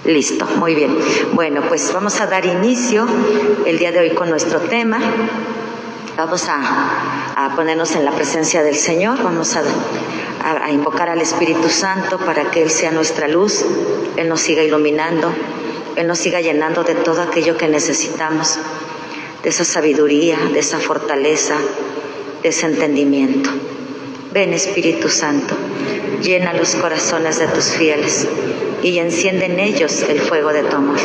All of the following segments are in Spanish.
Listo, muy bien. Bueno, pues vamos a dar inicio el día de hoy con nuestro tema. Vamos a ponernos en la presencia del Señor, vamos a invocar al Espíritu Santo para que Él sea nuestra luz, Él nos siga iluminando, Él nos siga llenando de todo aquello que necesitamos, de esa sabiduría, de esa fortaleza, de ese entendimiento. Ven, Espíritu Santo, llena los corazones de tus fieles y enciende en ellos el fuego de tu amor.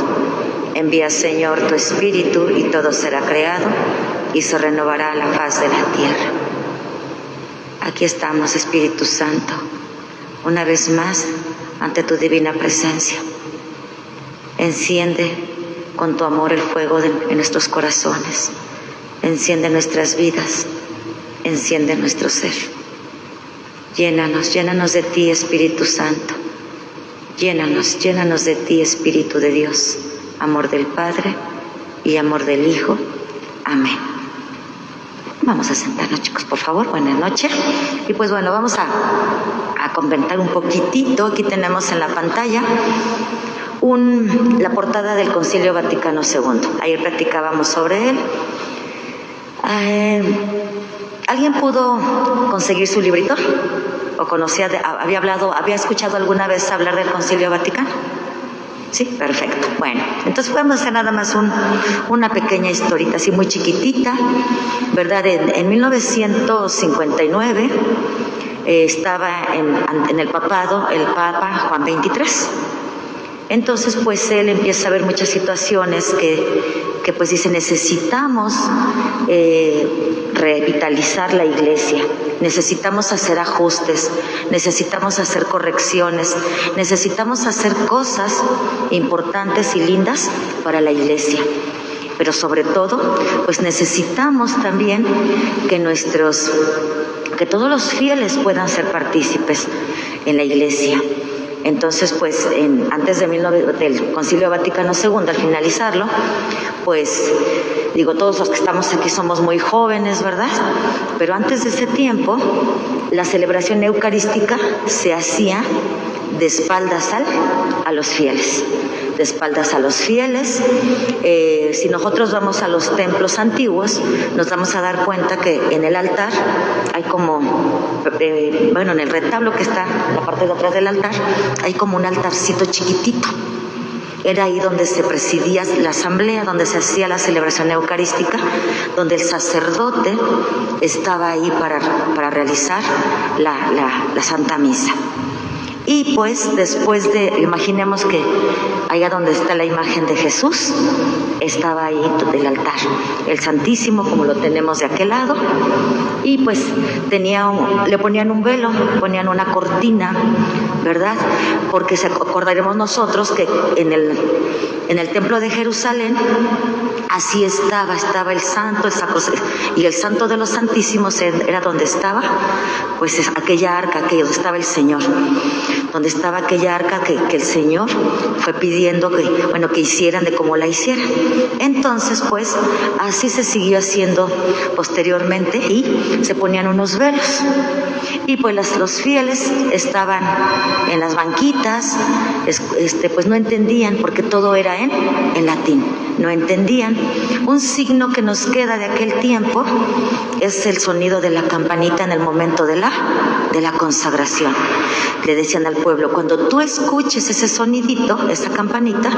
Envía, Señor, tu Espíritu y todo será creado y se renovará la faz de la tierra. Aquí estamos, Espíritu Santo, una vez más ante tu divina presencia. Enciende con tu amor el fuego en nuestros corazones. Enciende nuestras vidas. Enciende nuestro ser. Llénanos, llénanos de ti, Espíritu Santo. Llénanos, llénanos de ti, Espíritu de Dios. Amor del Padre y amor del Hijo. Amén. Vamos a sentarnos, chicos, por favor. Buenas noches. Y pues bueno, vamos a comentar un poquitito. Aquí tenemos en la pantalla la portada del Concilio Vaticano II. Ayer platicábamos sobre él. ¿Alguien pudo conseguir su librito? ¿O conocía, había escuchado alguna vez hablar del Concilio Vaticano? Sí, perfecto. Bueno, entonces vamos a hacer nada más una pequeña historita, así muy chiquitita, ¿verdad? En 1959 estaba en el papado el Papa Juan XXIII. Entonces, pues él empieza a ver muchas situaciones que pues dice, necesitamos revitalizar la iglesia, necesitamos hacer ajustes, necesitamos hacer correcciones, necesitamos hacer cosas importantes y lindas para la iglesia. Pero sobre todo, pues necesitamos también que todos los fieles puedan ser partícipes en la iglesia. Entonces, pues, antes del Concilio Vaticano II, al finalizarlo, pues, digo, todos los que estamos aquí somos muy jóvenes, ¿verdad? Pero antes de ese tiempo, la celebración eucarística se hacía de espaldas a los fieles. De espaldas a los fieles. Si nosotros vamos a los templos antiguos, nos vamos a dar cuenta que en el altar hay como, en el retablo que está en la parte de atrás del altar, hay como un altarcito chiquitito. Era ahí donde se presidía la asamblea, donde se hacía la celebración eucarística, donde el sacerdote estaba ahí para realizar la Santa Misa. Y pues después imaginemos que allá donde está la imagen de Jesús, estaba ahí el altar, el Santísimo, como lo tenemos de aquel lado, y pues le ponían un velo, ponían una cortina, ¿verdad? Porque acordaremos nosotros que en el templo de Jerusalén, así estaba el santo, y el santo de los santísimos era donde estaba, pues aquella arca, donde estaba el Señor, donde estaba aquella arca que el Señor fue pidiendo que hicieran de como la hicieran. Entonces, pues, así se siguió haciendo posteriormente y se ponían unos velos. Y pues los fieles estaban en las banquitas, pues no entendían porque todo era en latín, no entendían. Un signo que nos queda de aquel tiempo es el sonido de la campanita en el momento de la consagración. Le decían al pueblo, cuando tú escuches ese sonidito, esa campanita,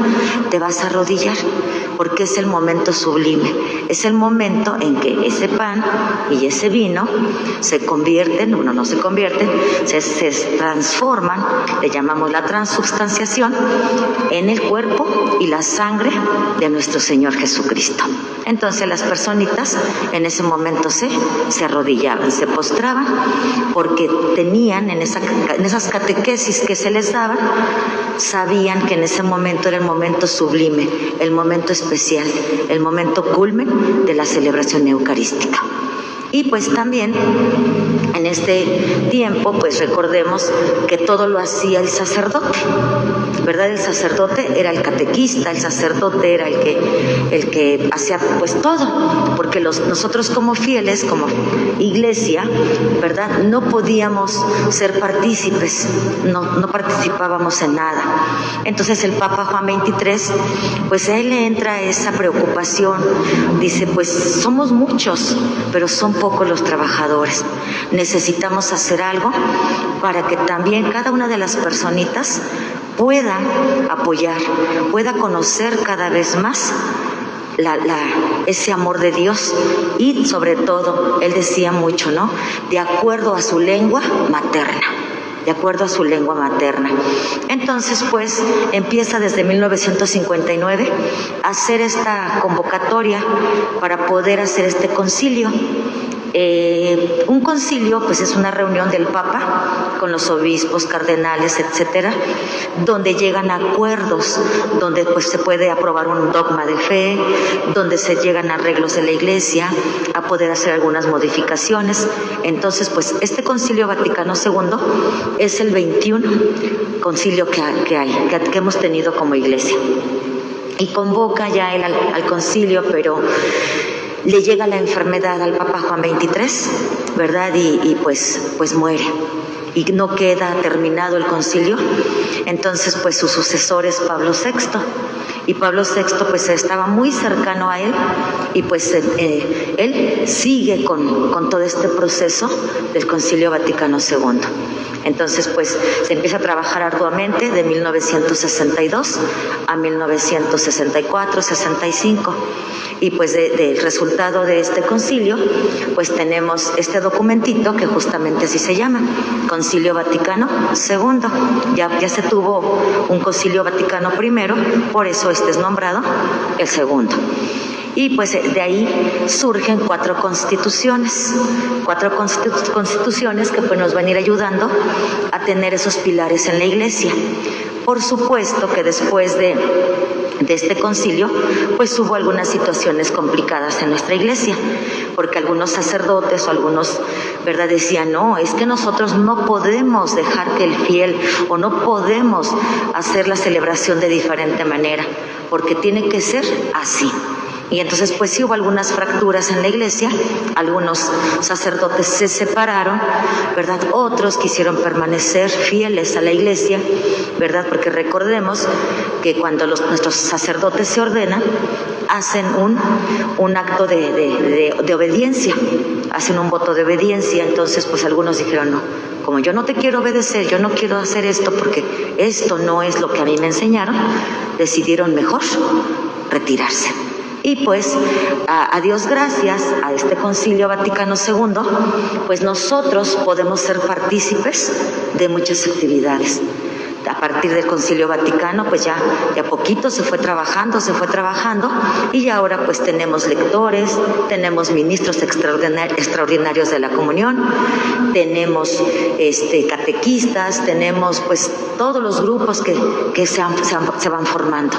te vas a arrodillar, porque es el momento sublime, es el momento en que ese pan y ese vino se convierten, se transforman, le llamamos la transubstanciación, en el cuerpo y la sangre de nuestro Señor Jesucristo. Entonces las personitas en ese momento se arrodillaban, se postraban, porque tenían en esas catequesis que se les daban, sabían que en ese momento era el momento sublime, el momento especial, el momento culmen de la celebración eucarística. Y pues también En este tiempo, pues recordemos que todo lo hacía el sacerdote, ¿verdad? El sacerdote era el catequista, el sacerdote era el que hacía pues todo, porque nosotros como fieles, como iglesia, ¿verdad? No podíamos ser partícipes, no participábamos en nada. Entonces el Papa Juan XXIII, pues a él le entra esa preocupación, dice, pues somos muchos, pero son pocos los trabajadores. Necesitamos hacer algo para que también cada una de las personitas pueda apoyar, pueda conocer cada vez más ese amor de Dios y sobre todo, él decía mucho, ¿no? De acuerdo a su lengua materna. De acuerdo a su lengua materna. Entonces, pues, empieza desde 1959 a hacer esta convocatoria para poder hacer este concilio. Un concilio, pues, es una reunión del Papa con los obispos, cardenales, etcétera, donde llegan a acuerdos, donde pues se puede aprobar un dogma de fe, donde se llegan a arreglos de la Iglesia, a poder hacer algunas modificaciones. Entonces, pues, este Concilio Vaticano II es el 21 concilio que hemos tenido como Iglesia. Y convoca ya él al concilio, pero le llega la enfermedad al Papa Juan XXIII, ¿verdad? Y pues muere. Y no queda terminado el concilio. Entonces, pues su sucesor es Pablo VI. Y Pablo VI pues estaba muy cercano a él y pues él sigue con todo este proceso del Concilio Vaticano II. Entonces pues se empieza a trabajar arduamente de 1962 a 1964, 65 y pues del resultado de este concilio pues tenemos este documentito que justamente así se llama, Concilio Vaticano II. Ya se tuvo un Concilio Vaticano I, por eso este es nombrado el segundo. Y pues de ahí surgen cuatro constituciones que pues nos van a ir ayudando a tener esos pilares en la Iglesia. Por supuesto que después de este concilio, pues hubo algunas situaciones complicadas en nuestra Iglesia, porque algunos sacerdotes o algunos, ¿verdad?, decían, no, es que nosotros no podemos dejar que el fiel o no podemos hacer la celebración de diferente manera, porque tiene que ser así. Y entonces pues sí hubo algunas fracturas en la Iglesia, algunos sacerdotes se separaron, ¿verdad? Otros quisieron permanecer fieles a la Iglesia, ¿verdad? Porque recordemos que cuando nuestros sacerdotes se ordenan, hacen un acto de obediencia, hacen un voto de obediencia. Entonces pues algunos dijeron, no, como yo no te quiero obedecer, yo no quiero hacer esto porque esto no es lo que a mí me enseñaron, decidieron mejor retirarse. Y pues, a Dios gracias, a este Concilio Vaticano II, pues nosotros podemos ser partícipes de muchas actividades. A partir del Concilio Vaticano, pues ya de a poquito se fue trabajando, y ahora pues tenemos lectores, tenemos ministros extraordinarios de la comunión, tenemos catequistas, tenemos pues todos los grupos que se van formando,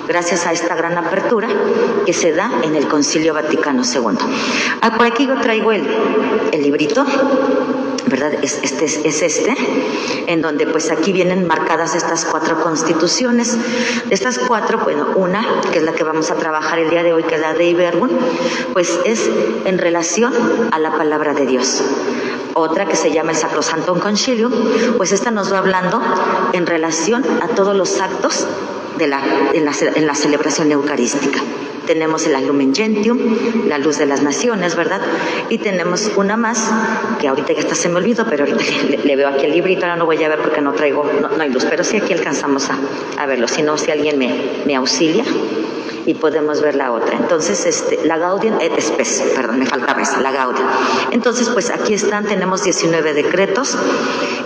gracias a esta gran apertura que se da en el Concilio Vaticano II. Por aquí yo traigo el librito, ¿verdad? Es en donde pues aquí vienen marcadas estas cuatro constituciones. De estas cuatro, bueno, una, que es la que vamos a trabajar el día de hoy, que es la Dei Verbum, pues es en relación a la palabra de Dios. Otra que se llama el Sacrosanctum Concilium, pues esta nos va hablando en relación a todos los actos en la celebración eucarística. Tenemos el Lumen Gentium, la luz de las naciones, ¿verdad? Y tenemos una más, que ahorita ya se me olvidó, pero ahorita le veo aquí el librito, ahora no voy a ver porque no hay luz, pero sí aquí alcanzamos a verlo, si no, si alguien me auxilia y podemos ver la otra. Entonces, la Gaudium et Spes, perdón, me faltaba esa, la Gaudium. Entonces, pues aquí tenemos 19 decretos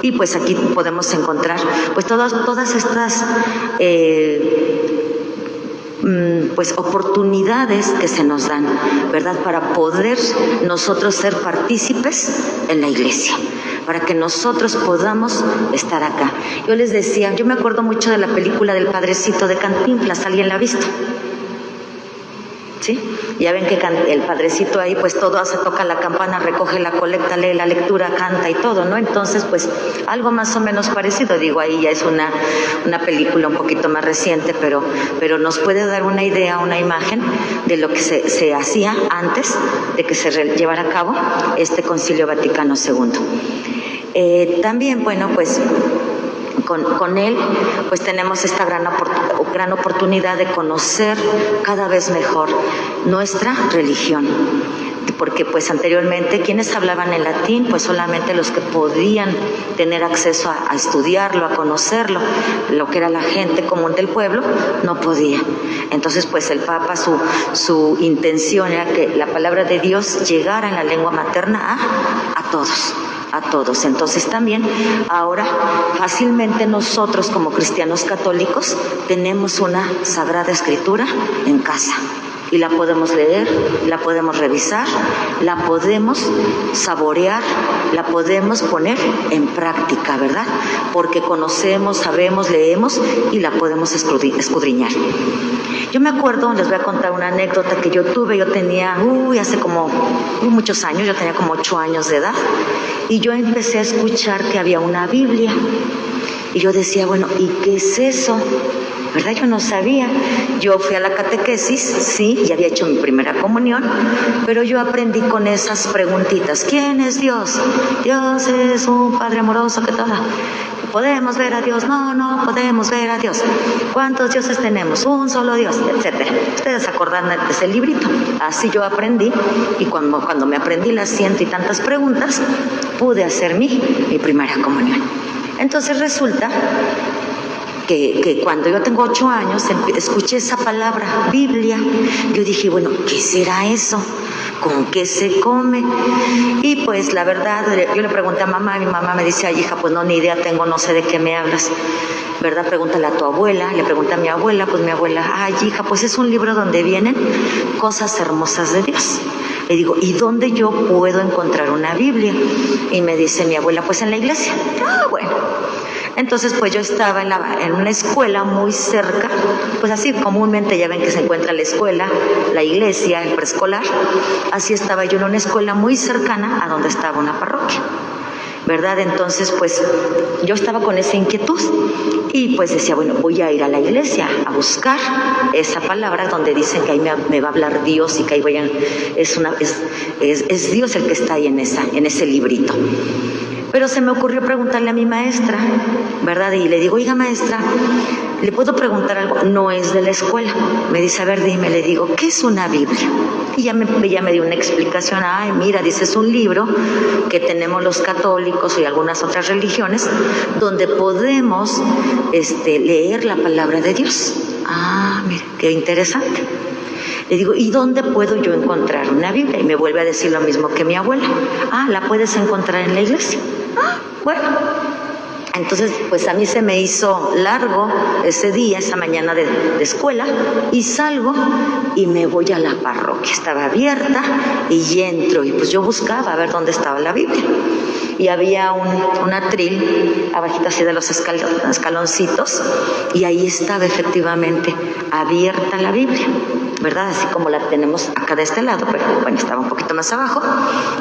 y pues aquí podemos encontrar pues todas estas pues oportunidades que se nos dan, ¿verdad?, para poder nosotros ser partícipes en la Iglesia, para que nosotros podamos estar acá. Yo les decía, yo me acuerdo mucho de la película del Padrecito de Cantinflas, ¿alguien la ha visto? ¿sí? Ya ven que el padrecito ahí, pues todo hace, toca la campana, recoge la colecta, lee la lectura, canta y todo, ¿no? Entonces, pues algo más o menos parecido, digo, ahí ya es una película un poquito más reciente, pero nos puede dar una idea, una imagen de lo que se hacía antes de que se llevara a cabo este Concilio Vaticano II. También, bueno, pues con él pues tenemos esta gran oportunidad de conocer cada vez mejor nuestra religión, porque pues anteriormente quienes hablaban en latín, pues solamente los que podían tener acceso a estudiarlo, a conocerlo, lo que era la gente común del pueblo, no podía. Entonces pues el Papa, su intención era que la palabra de Dios llegara en la lengua materna a todos. Entonces también ahora fácilmente nosotros como cristianos católicos tenemos una Sagrada Escritura en casa y la podemos leer, la podemos revisar, la podemos saborear, la podemos poner en práctica, ¿verdad? Porque conocemos, sabemos, leemos y la podemos escudriñar. Yo me acuerdo, les voy a contar una anécdota que yo tuve. Yo tenía, hace como muchos años, yo tenía como 8 años de edad, y yo empecé a escuchar que había una Biblia. Y yo decía, bueno, ¿y qué es eso? ¿Verdad? Yo no sabía. Yo fui a la catequesis, sí, ya había hecho mi primera comunión, pero yo aprendí con esas preguntitas. ¿Quién es Dios? Dios es un Padre amoroso que toda. ¿Podemos ver a Dios? No podemos ver a Dios. ¿Cuántos dioses tenemos? Un solo Dios, etcétera. Ustedes acordan de ese librito. Así yo aprendí, y cuando me aprendí las 100 y tantas preguntas, pude hacer mi primera comunión. Entonces resulta que cuando yo tengo 8 años escuché esa palabra, Biblia. Yo dije, bueno, ¿qué será eso? ¿Con qué se come? Y pues la verdad, yo le pregunté a mamá, mi mamá me dice, ay hija, pues no, ni idea tengo, no sé de qué me hablas, ¿verdad? Pregúntale a tu abuela. Le pregunté a mi abuela, pues mi abuela, ay hija, pues es un libro donde vienen cosas hermosas de Dios. Le digo, ¿y dónde yo puedo encontrar una Biblia? Y me dice mi abuela, pues en la iglesia. Bueno. Entonces pues yo estaba en una escuela muy cerca, pues así comúnmente ya ven que se encuentra la escuela, la iglesia, el preescolar. Así estaba yo en una escuela muy cercana a donde estaba una parroquia, ¿verdad? Entonces pues yo estaba con esa inquietud y pues decía, bueno, voy a ir a la iglesia a buscar esa palabra donde dicen que ahí me va a hablar Dios y que ahí es Dios el que está ahí en ese librito. Pero se me ocurrió preguntarle a mi maestra, ¿verdad? Y le digo, oiga maestra, ¿le puedo preguntar algo? No es de la escuela. Me dice, a ver, dime. Le digo, ¿qué es una Biblia? Y ella me dio una explicación. Ay, mira, dice, es un libro que tenemos los católicos y algunas otras religiones donde podemos leer la palabra de Dios. Ah, mira, qué interesante. Le digo, ¿y dónde puedo yo encontrar una Biblia? Y me vuelve a decir lo mismo que mi abuela. Ah, ¿la puedes encontrar en la iglesia? Ah, bueno. Entonces, pues a mí se me hizo largo ese día, esa mañana de escuela, y salgo y me voy a la parroquia. Estaba abierta y entro, y pues yo buscaba a ver dónde estaba la Biblia. Y había un atril abajito así de los escaloncitos, y ahí estaba efectivamente abierta la Biblia, ¿verdad? Así como la tenemos acá de este lado, pero bueno, estaba un poquito más abajo.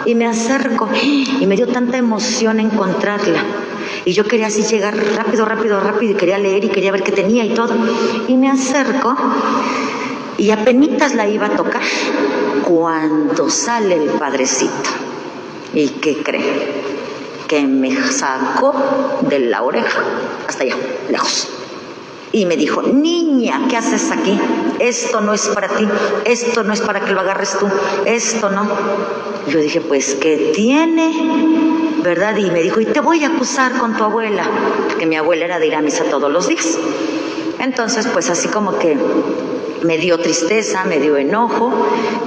Y me acerco, y me dio tanta emoción encontrarla. Y yo quería así llegar rápido, y quería leer y quería ver qué tenía y todo. Y me acerco, y apenitas la iba a tocar cuando sale el padrecito. ¿Y qué creen? Que me sacó de la oreja hasta allá, lejos. Y me dijo, niña, ¿qué haces aquí? Esto no es para ti, esto no es para que lo agarres tú, esto no. Yo dije, pues, ¿qué tiene? ¿Verdad? Y me dijo, y te voy a acusar con tu abuela, porque mi abuela era de ir a misa todos los días. Entonces, pues así como que me dio tristeza, me dio enojo,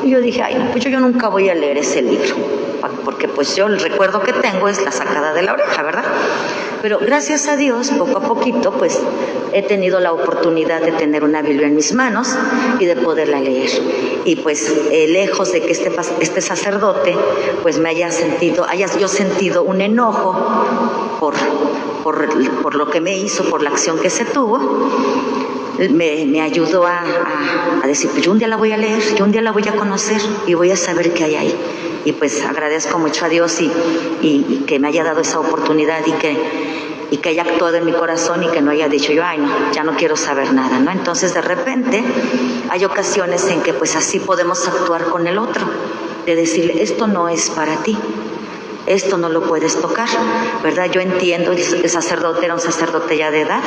y yo dije, ay, no, pues yo nunca voy a leer ese libro, porque pues yo el recuerdo que tengo es la sacada de la oreja, ¿verdad? Pero gracias a Dios, poco a poquito, pues he tenido la oportunidad de tener una Biblia en mis manos y de poderla leer. Y pues lejos de que este sacerdote pues me haya yo sentido un enojo por lo que me hizo, por la acción que se tuvo, me ayudó a decir, pues yo un día la voy a leer, yo un día la voy a conocer y voy a saber qué hay ahí. Y pues agradezco mucho a Dios y que me haya dado esa oportunidad y que haya actuado en mi corazón y que no haya dicho yo, ay no, ya no quiero saber nada, ¿no? Entonces de repente hay ocasiones en que pues así podemos actuar con el otro, de decirle, esto no es para ti, esto no lo puedes tocar, ¿verdad? Yo entiendo, el sacerdote era un sacerdote ya de edad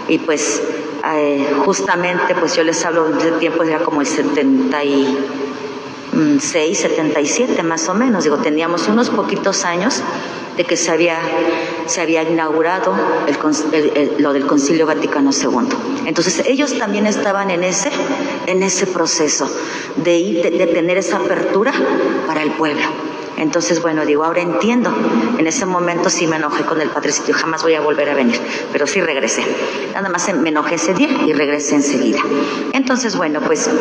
y pues justamente pues yo les hablo de tiempo, era como el 76, 77 más o menos, digo, teníamos unos poquitos años de que se había inaugurado lo del Concilio Vaticano II. Entonces ellos también estaban en ese proceso de tener esa apertura para el pueblo. Entonces, bueno, digo, ahora entiendo. En ese momento sí me enojé con el padrecito, yo jamás voy a volver a venir, pero sí regresé. Nada más me enojé ese día y regresé enseguida. Entonces, bueno, pues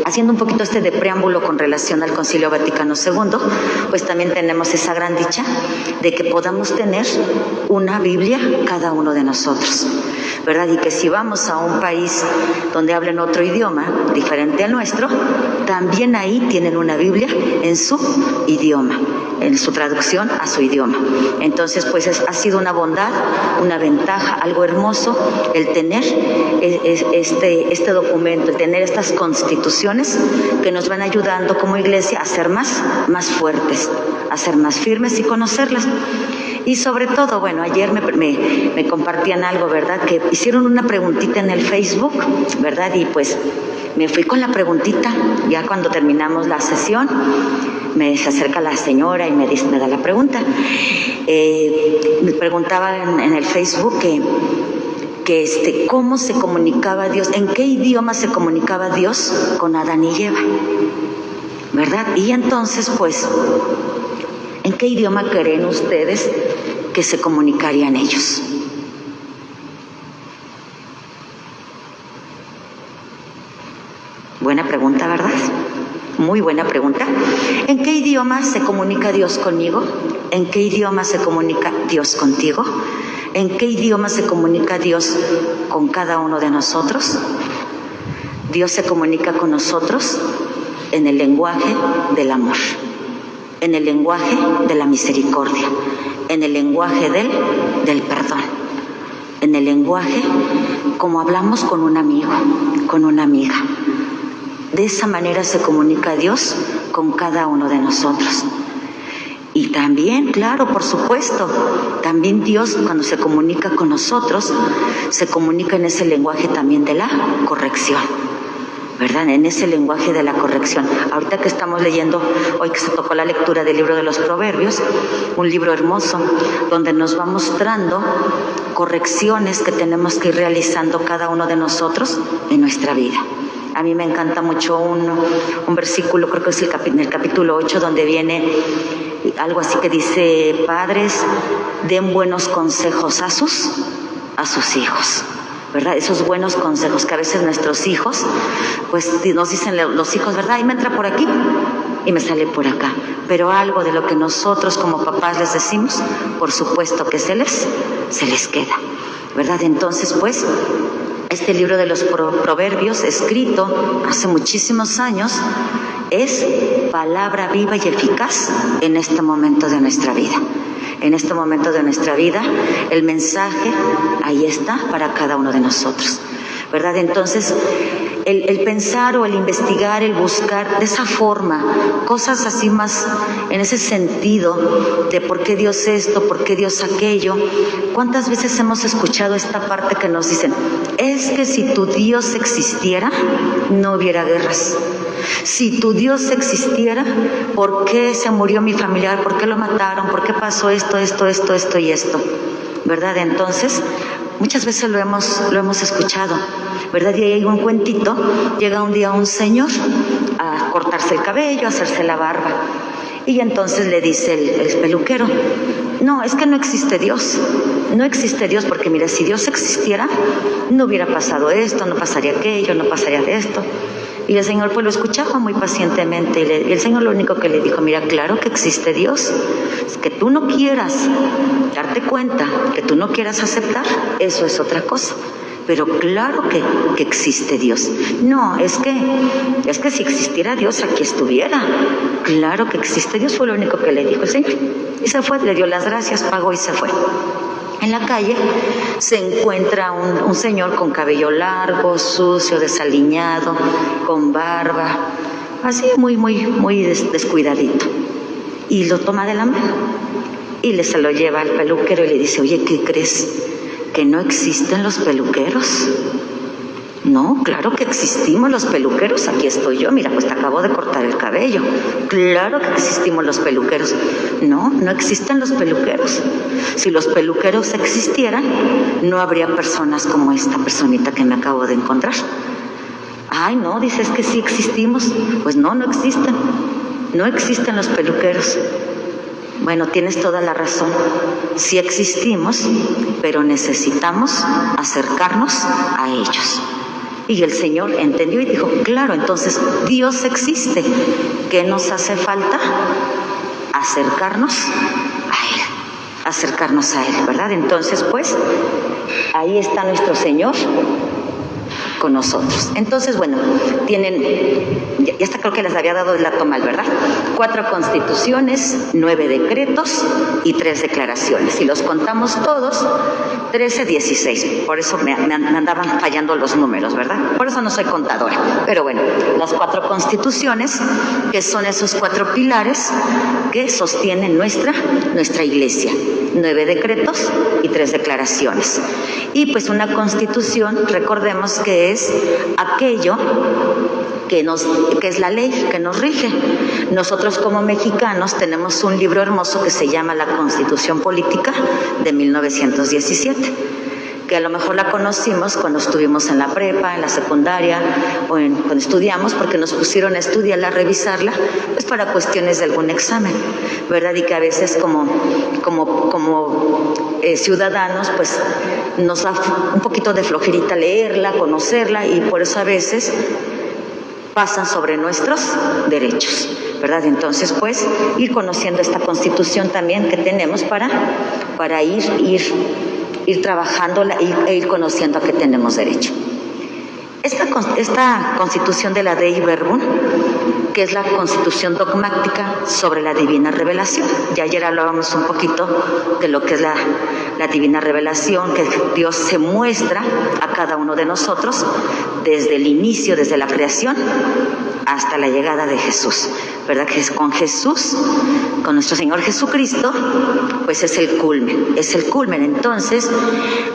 haciendo un poquito de preámbulo con relación al Concilio Vaticano II, pues también tenemos esa gran dicha de que podamos tener una Biblia cada uno de nosotros, ¿verdad? Y que si vamos a un país donde hablen otro idioma diferente al nuestro, también ahí tienen una Biblia en su idioma, en su traducción a su idioma. Entonces, pues ha sido una bondad, una ventaja, algo hermoso el tener este documento, el tener estas constituciones que nos van ayudando como iglesia a ser más fuertes, a ser más firmes y conocerlas. Y sobre todo, bueno, ayer me compartían algo, ¿verdad? Que hicieron una preguntita en el Facebook, ¿verdad? Y pues me fui con la preguntita, ya cuando terminamos la sesión, me se acerca la señora y me da la pregunta. Me preguntaba en el Facebook que cómo se comunicaba Dios, en qué idioma se comunicaba Dios con Adán y Eva, ¿verdad? Y entonces, pues, ¿en qué idioma creen ustedes que se comunicarían ellos? Buena pregunta, ¿verdad? Muy buena pregunta. ¿En qué idioma se comunica Dios conmigo? ¿En qué idioma se comunica Dios contigo? ¿En qué idioma se comunica Dios con cada uno de nosotros? Dios se comunica con nosotros en el lenguaje del amor, en el lenguaje de la misericordia, en el lenguaje del perdón, en el lenguaje como hablamos con un amigo, con una amiga. De esa manera se comunica Dios con cada uno de nosotros. Y también, claro, por supuesto, también Dios cuando se comunica con nosotros, se comunica en ese lenguaje también de la corrección, ¿verdad? En ese lenguaje de la corrección. Ahorita que estamos leyendo, hoy que se tocó la lectura del libro de los Proverbios, un libro hermoso, donde nos va mostrando correcciones que tenemos que ir realizando cada uno de nosotros en nuestra vida. A mí me encanta mucho un versículo, creo que es en el capítulo 8, donde viene algo así que dice, padres, den buenos consejos a sus hijos, ¿verdad? Esos buenos consejos que a veces nuestros hijos, pues nos dicen los hijos, ¿verdad? Y me entra por aquí y me sale por acá. Pero algo de lo que nosotros como papás les decimos, por supuesto que se les queda, ¿verdad? Entonces, pues, este libro de los Proverbios, escrito hace muchísimos años, es palabra viva y eficaz en este momento de nuestra vida. En este momento de nuestra vida, el mensaje ahí está para cada uno de nosotros, ¿verdad? Entonces, el pensar o el investigar, el buscar de esa forma, cosas así más en ese sentido de por qué Dios esto, por qué Dios aquello. ¿Cuántas veces hemos escuchado esta parte que nos dicen, es que si tu Dios existiera, no hubiera guerras? Si tu Dios existiera, ¿por qué se murió mi familiar? ¿Por qué lo mataron? ¿Por qué pasó esto y esto? ¿Verdad? Entonces, muchas veces lo hemos escuchado, ¿verdad? Y hay un cuentito, llega un día un señor a cortarse el cabello, a hacerse la barba. Y entonces le dice el peluquero, no, es que no existe Dios. No existe Dios porque mira, si Dios existiera, no hubiera pasado esto, no pasaría aquello, no pasaría de esto. Y el Señor pues lo escuchaba muy pacientemente y el Señor lo único que le dijo, mira, claro que existe Dios, es que tú no quieras darte cuenta, que tú no quieras aceptar, eso es otra cosa. pero claro que existe Dios. No, es que si existiera Dios aquí estuviera. Claro que existe Dios, fue lo único que le dijo el Señor. Y se fue, le dio las gracias, pagó y se fue. En la calle se encuentra un señor con cabello largo, sucio, desaliñado, con barba, así muy descuidadito. Y lo toma de la mano y se lo lleva al peluquero y le dice, oye, ¿qué crees? ¿Que no existen los peluqueros? No, claro que existimos los peluqueros, aquí estoy yo, mira, pues te acabo de cortar el cabello. Claro que existimos los peluqueros. No, no existen los peluqueros. Si los peluqueros existieran, no habría personas como esta personita que me acabo de encontrar. Ay, no, dices que sí existimos. Pues no, no existen. No existen los peluqueros. Bueno, tienes toda la razón. Sí existimos, pero necesitamos acercarnos a ellos. Y el Señor entendió y dijo, claro, entonces Dios existe. ¿Qué nos hace falta? Acercarnos a Él. Acercarnos a Él, ¿verdad? Entonces, pues, ahí está nuestro Señor con nosotros. Entonces, bueno, tienen, ya hasta creo que les había dado el dato mal, ¿verdad? 4 constituciones, 9 decretos y 3 declaraciones. Si los contamos todos, 13, 16. Por eso me andaban fallando los números, ¿verdad? Por eso no soy contadora. Pero bueno, las 4 constituciones, que son esos 4 pilares que sostienen nuestra iglesia. 9 decretos y 3 declaraciones. Y pues una constitución, recordemos que es aquello que es la ley que nos rige. Nosotros como mexicanos tenemos un libro hermoso que se llama La Constitución Política de 1917, que a lo mejor la conocimos cuando estuvimos en la prepa, en la secundaria o cuando estudiamos, porque nos pusieron a estudiarla, a revisarla, pues para cuestiones de algún examen, ¿verdad? Y que a veces como ciudadanos, pues nos da un poquito de flojerita leerla, conocerla, y por eso a veces pasan sobre nuestros derechos, ¿verdad? Entonces, pues, ir conociendo esta Constitución también que tenemos para ir trabajándola e ir conociendo a qué tenemos derecho. Esta Constitución de la Dei Verbum, que es la Constitución dogmática sobre la divina revelación. Ya ayer hablábamos un poquito de lo que es la divina revelación, que Dios se muestra a cada uno de nosotros desde el inicio, desde la creación hasta la llegada de Jesús, ¿verdad? Que es con Jesús, con nuestro Señor Jesucristo, pues es el culmen, Entonces,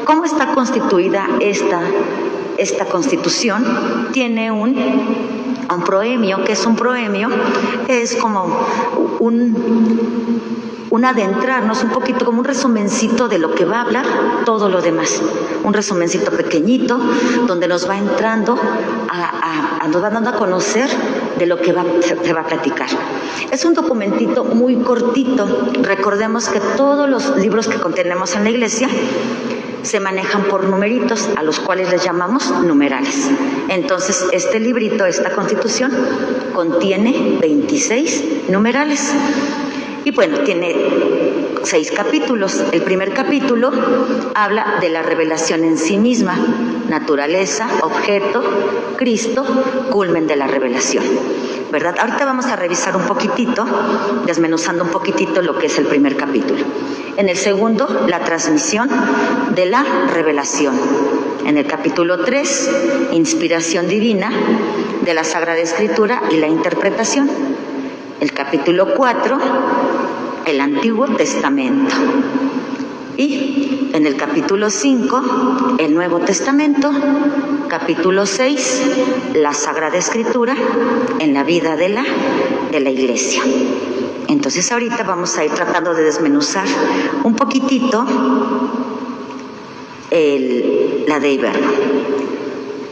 ¿cómo está constituida esta Constitución? Tiene un proemio. ¿Qué es un proemio? Es como un adentrarnos un poquito, como un resumencito de lo que va a hablar todo lo demás. Un resumencito pequeñito donde nos va entrando nos va dando a conocer de lo que se va a platicar. Es un documentito muy cortito. Recordemos que todos los libros que contenemos en la iglesia se manejan por numeritos, a los cuales les llamamos numerales. Entonces, este librito, esta Constitución, contiene 26 numerales. Y bueno, tiene 6 capítulos. El primer capítulo habla de la revelación en sí misma, naturaleza, objeto, Cristo, culmen de la revelación, ¿verdad? Ahorita vamos a revisar un poquitito, desmenuzando un poquitito lo que es el primer capítulo. En el segundo, la transmisión de la revelación. En el capítulo 3, inspiración divina de la Sagrada Escritura y la interpretación. El capítulo 4, el Antiguo Testamento. Y en el capítulo 5, el Nuevo Testamento. Capítulo 6, la Sagrada Escritura en la vida de la iglesia. Entonces ahorita vamos a ir tratando de desmenuzar un poquitito la Dei Verbum,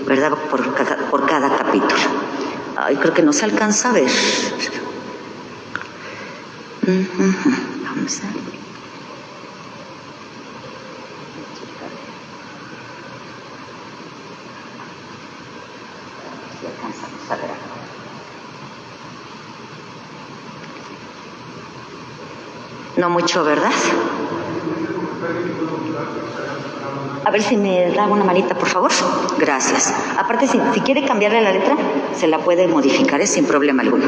¿verdad? Por cada capítulo. Ay, creo que no se alcanza a ver. Vamos a ver. Si alcanzamos a ver acá. No mucho, ¿verdad? A ver si me da una manita, por favor. Gracias. Aparte, si quiere cambiarle la letra, se la puede modificar, sin problema alguno.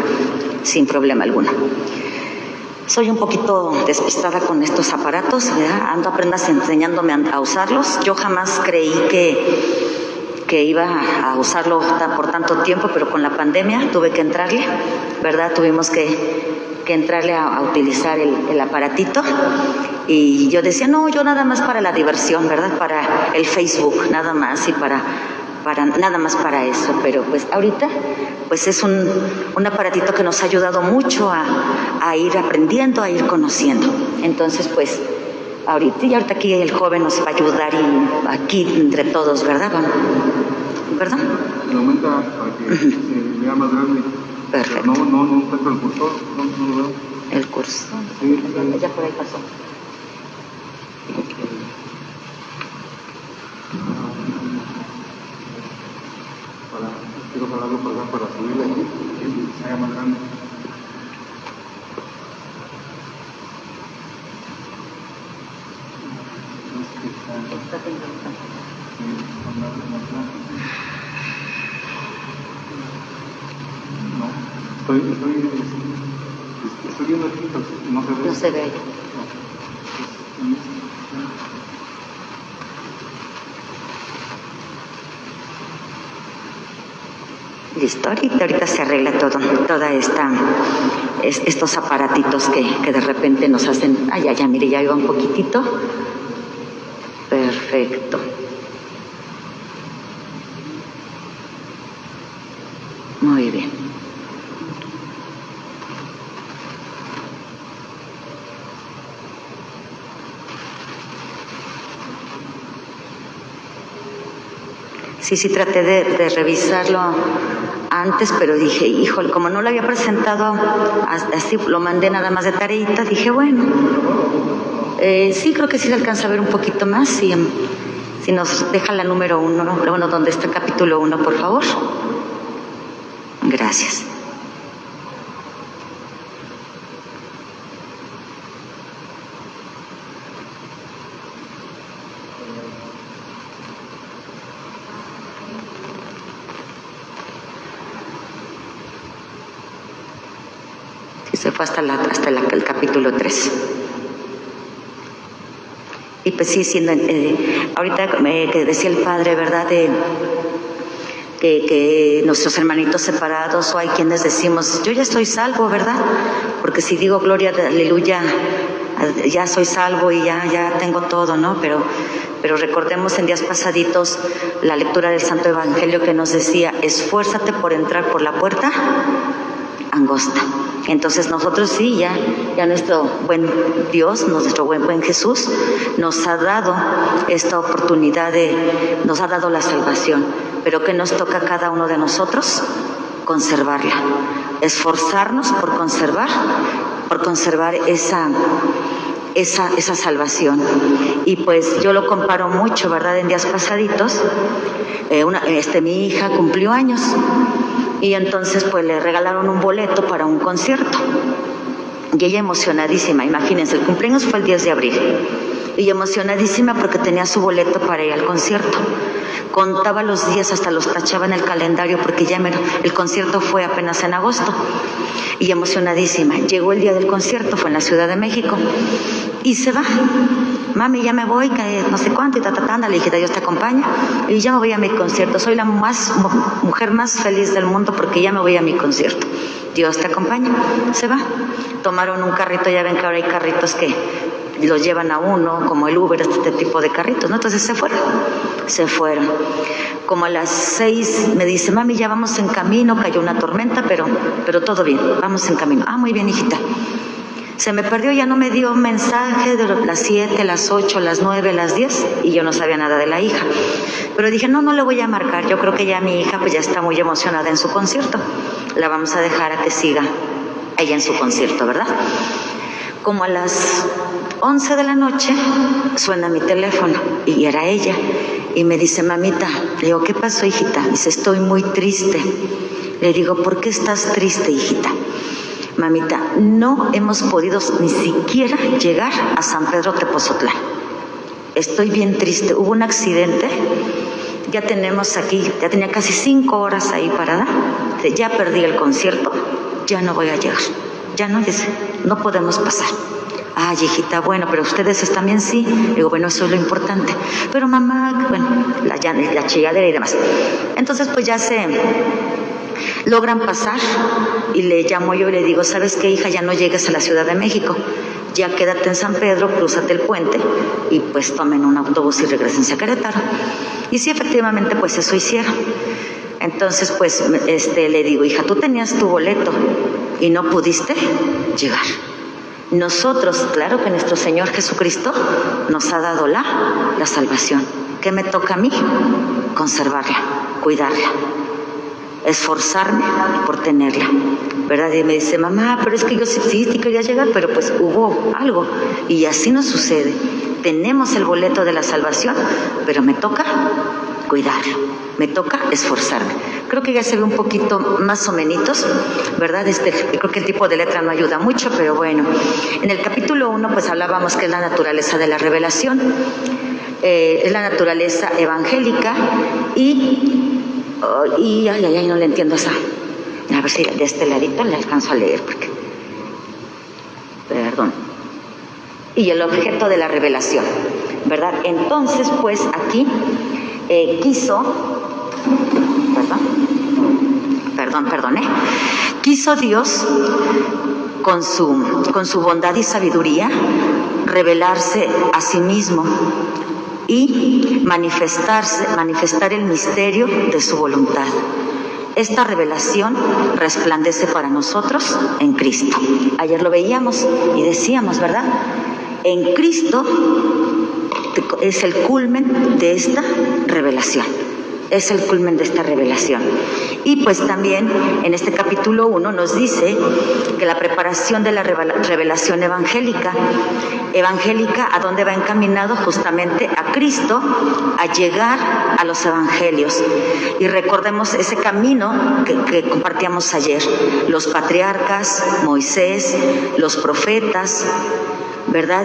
Sin problema alguno. Soy un poquito despistada con estos aparatos, ¿verdad? Ando apenas enseñándome a usarlos. Yo jamás creí que iba a usarlo por tanto tiempo, pero con la pandemia tuve que entrarle, ¿verdad? Tuvimos que entrarle a utilizar el aparatito. Y yo decía, no, yo nada más para la diversión, ¿verdad? Para el Facebook, nada más, y nada más para eso. Pero pues ahorita pues es un aparatito que nos ha ayudado mucho a ir aprendiendo, a ir conociendo. Entonces pues ahorita aquí el joven nos va a ayudar, y aquí entre todos, ¿verdad? ¿Verdad? Me aumenta para que se vea más grande. Perfecto. No encuentro el cursor, no lo veo. El curso. Sí, ya por ahí pasó. Quiero jalarlo para acá para subirle aquí, que se haga más grande. No, estoy viendo aquí, pero no se ve. No se ve ahí. Listo, ahorita se arregla toda estos aparatitos que de repente nos hacen. Ya, mire, ya iba un poquitito. Perfecto. Muy bien. Sí, traté de revisarlo antes, pero dije, híjole, como no lo había presentado así, lo mandé nada más de tareita, dije, bueno, sí, creo que sí se alcanza a ver un poquito más, si nos deja la número 1, ¿no? Bueno, donde está capítulo 1, por favor. Gracias. Se fue hasta el capítulo 3. Y pues sí, siendo ahorita que decía el padre, ¿verdad? Que nuestros hermanitos separados, o hay quienes decimos, yo ya estoy salvo, ¿verdad? Porque si digo gloria, aleluya, ya soy salvo y ya tengo todo, ¿no? Pero recordemos en días pasaditos la lectura del Santo Evangelio que nos decía, esfuérzate por entrar por la puerta angosta. Entonces nosotros sí, ya nuestro buen Dios, nuestro buen Jesús, nos ha dado esta oportunidad, nos ha dado la salvación. Pero ¿qué nos toca a cada uno de nosotros? Conservarla. Esforzarnos por conservar esa salvación. Y pues yo lo comparo mucho, ¿verdad? En días pasaditos, mi hija cumplió años. Y entonces pues le regalaron un boleto para un concierto. Y ella emocionadísima, imagínense, el cumpleaños fue el 10 de abril. Y emocionadísima porque tenía su boleto para ir al concierto. Contaba los días, hasta los tachaba en el calendario porque el concierto fue apenas en agosto. Y emocionadísima. Llegó el día del concierto, fue en la Ciudad de México. Y se va. Mami, ya me voy, que no sé cuánto, y le dije, Dios te acompaña, y ya me voy a mi concierto. Soy la mujer más feliz del mundo porque ya me voy a mi concierto. Dios te acompaña. Se va. Tomaron un carrito, ya ven que ahora hay carritos que los llevan a uno, como el Uber, este tipo de carritos, ¿no? Entonces se fueron. Como a las 6 me dice, mami, ya vamos en camino, cayó una tormenta, pero todo bien, vamos en camino. Muy bien, hijita. Se me perdió, ya no me dio un mensaje de las 7, las 8, las 9, las 10, y yo no sabía nada de la hija. Pero dije, no le voy a marcar, yo creo que ya mi hija pues ya está muy emocionada en su concierto. La vamos a dejar a que siga ella en su concierto, ¿verdad? Como a las 11 de la noche suena mi teléfono y era ella. Y me dice, mamita, le digo, ¿qué pasó, hijita? Dice, estoy muy triste. Le digo, ¿por qué estás triste, hijita? Mamita, no hemos podido ni siquiera llegar a San Pedro Tepozotlán. estoy bien triste, hubo un accidente, ya tenemos aquí, ya tenía casi 5 horas ahí parada, ya perdí el concierto, ya no voy a llegar, ya no, dice, no podemos pasar. Ay, hijita, bueno, pero ustedes están bien, sí. Digo, bueno, eso es lo importante. Pero mamá, bueno, la chilladera y demás. Entonces, pues ya se logran pasar y le llamo yo y le digo, ¿sabes qué, hija? Ya no llegues a la Ciudad de México. Ya quédate en San Pedro, crúzate el puente y pues tomen un autobús y regresense a Querétaro. Y sí, efectivamente, pues eso hicieron. Entonces, pues, le digo, hija, tú tenías tu boleto y no pudiste llegar. Nosotros, claro que nuestro Señor Jesucristo nos ha dado la salvación. ¿Qué me toca a mí? Conservarla, cuidarla, esforzarme por tenerla, ¿verdad? Y me dice, mamá, pero es que yo sí quería llegar, pero pues hubo algo. Y así nos sucede. Tenemos el boleto de la salvación, pero me toca cuidarlo, me toca esforzarme. Creo que ya se ve un poquito más o menos, ¿verdad? Creo que el tipo de letra no ayuda mucho, pero bueno. En el capítulo 1, pues hablábamos que es la naturaleza de la revelación, es la naturaleza evangélica y no le entiendo esa. A ver si de este ladito le alcanzo a leer, porque, perdón. Y el objeto de la revelación, ¿verdad? Entonces, pues aquí quiso Dios con su bondad y sabiduría revelarse a sí mismo y manifestar el misterio de su voluntad. Esta revelación resplandece para nosotros en Cristo. Ayer lo veíamos y decíamos, ¿verdad? En Cristo es el culmen de esta revelación. Es el culmen de esta revelación. Y pues también en este capítulo 1 nos dice que la preparación de la revelación evangélica, ¿a dónde va encaminado? Justamente a Cristo, a llegar a los evangelios. Y recordemos ese camino que compartíamos ayer. Los patriarcas, Moisés, los profetas, ¿verdad?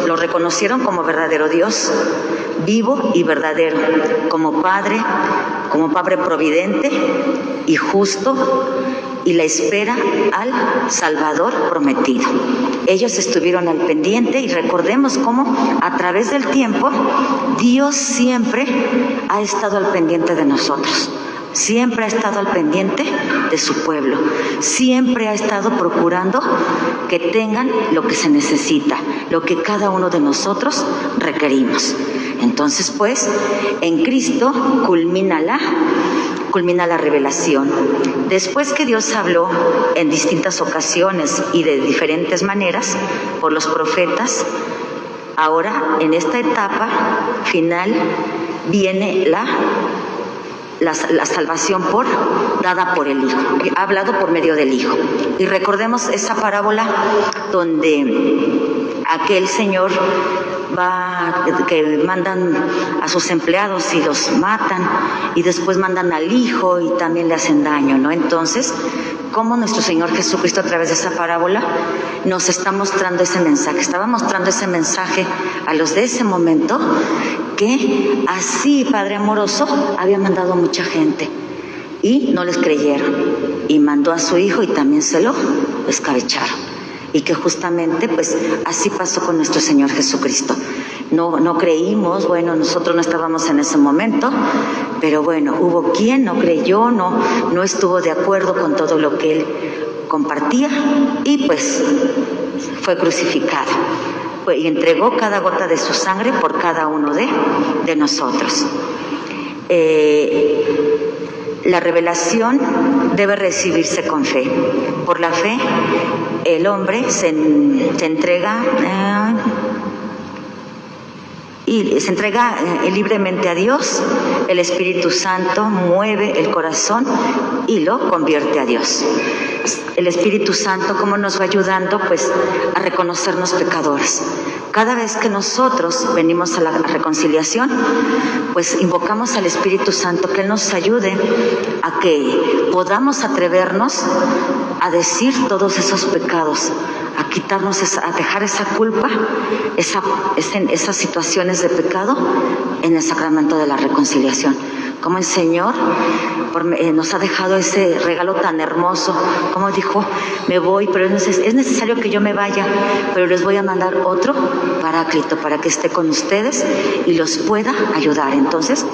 Lo reconocieron como verdadero Dios, vivo y verdadero, como Padre providente y justo, y la espera al Salvador prometido. Ellos estuvieron al pendiente y recordemos cómo a través del tiempo Dios siempre ha estado al pendiente de nosotros. Siempre ha estado al pendiente de su pueblo, siempre ha estado procurando que tengan lo que se necesita, lo que cada uno de nosotros requerimos. Entonces, pues, en Cristo culmina la revelación. Después que Dios habló en distintas ocasiones y de diferentes maneras por los profetas, ahora en esta etapa final viene la salvación dada por el Hijo, ha hablado por medio del Hijo. Y recordemos esa parábola donde aquel señor que mandan a sus empleados y los matan, y después mandan al Hijo y también le hacen daño, ¿no? Entonces, cómo nuestro Señor Jesucristo a través de esa parábola nos está mostrando ese mensaje, estaba mostrando ese mensaje a los de ese momento, que así Padre amoroso había mandado a mucha gente y no les creyeron, y mandó a su Hijo y también se lo escabecharon. Y que justamente pues así pasó con nuestro Señor Jesucristo. No creímos, bueno, nosotros no estábamos en ese momento, pero bueno, hubo quien no creyó, no estuvo de acuerdo con todo lo que Él compartía, y pues fue crucificado. Y entregó cada gota de su sangre por cada uno de nosotros. La revelación debe recibirse con fe. Por la fe, el hombre se entrega libremente a Dios. El Espíritu Santo mueve el corazón y lo convierte a Dios. El Espíritu Santo, ¿cómo nos va ayudando? Pues a reconocernos pecadores. Cada vez que nosotros venimos a la reconciliación, pues invocamos al Espíritu Santo, que Él nos ayude a que podamos atrevernos a decir todos esos pecados, a quitarnos, a dejar esa culpa, esas situaciones de pecado en el sacramento de la reconciliación. Como el Señor nos ha dejado ese regalo tan hermoso, como dijo, me voy, pero es necesario que yo me vaya, pero les voy a mandar otro Paráclito para que esté con ustedes y los pueda ayudar. Entonces,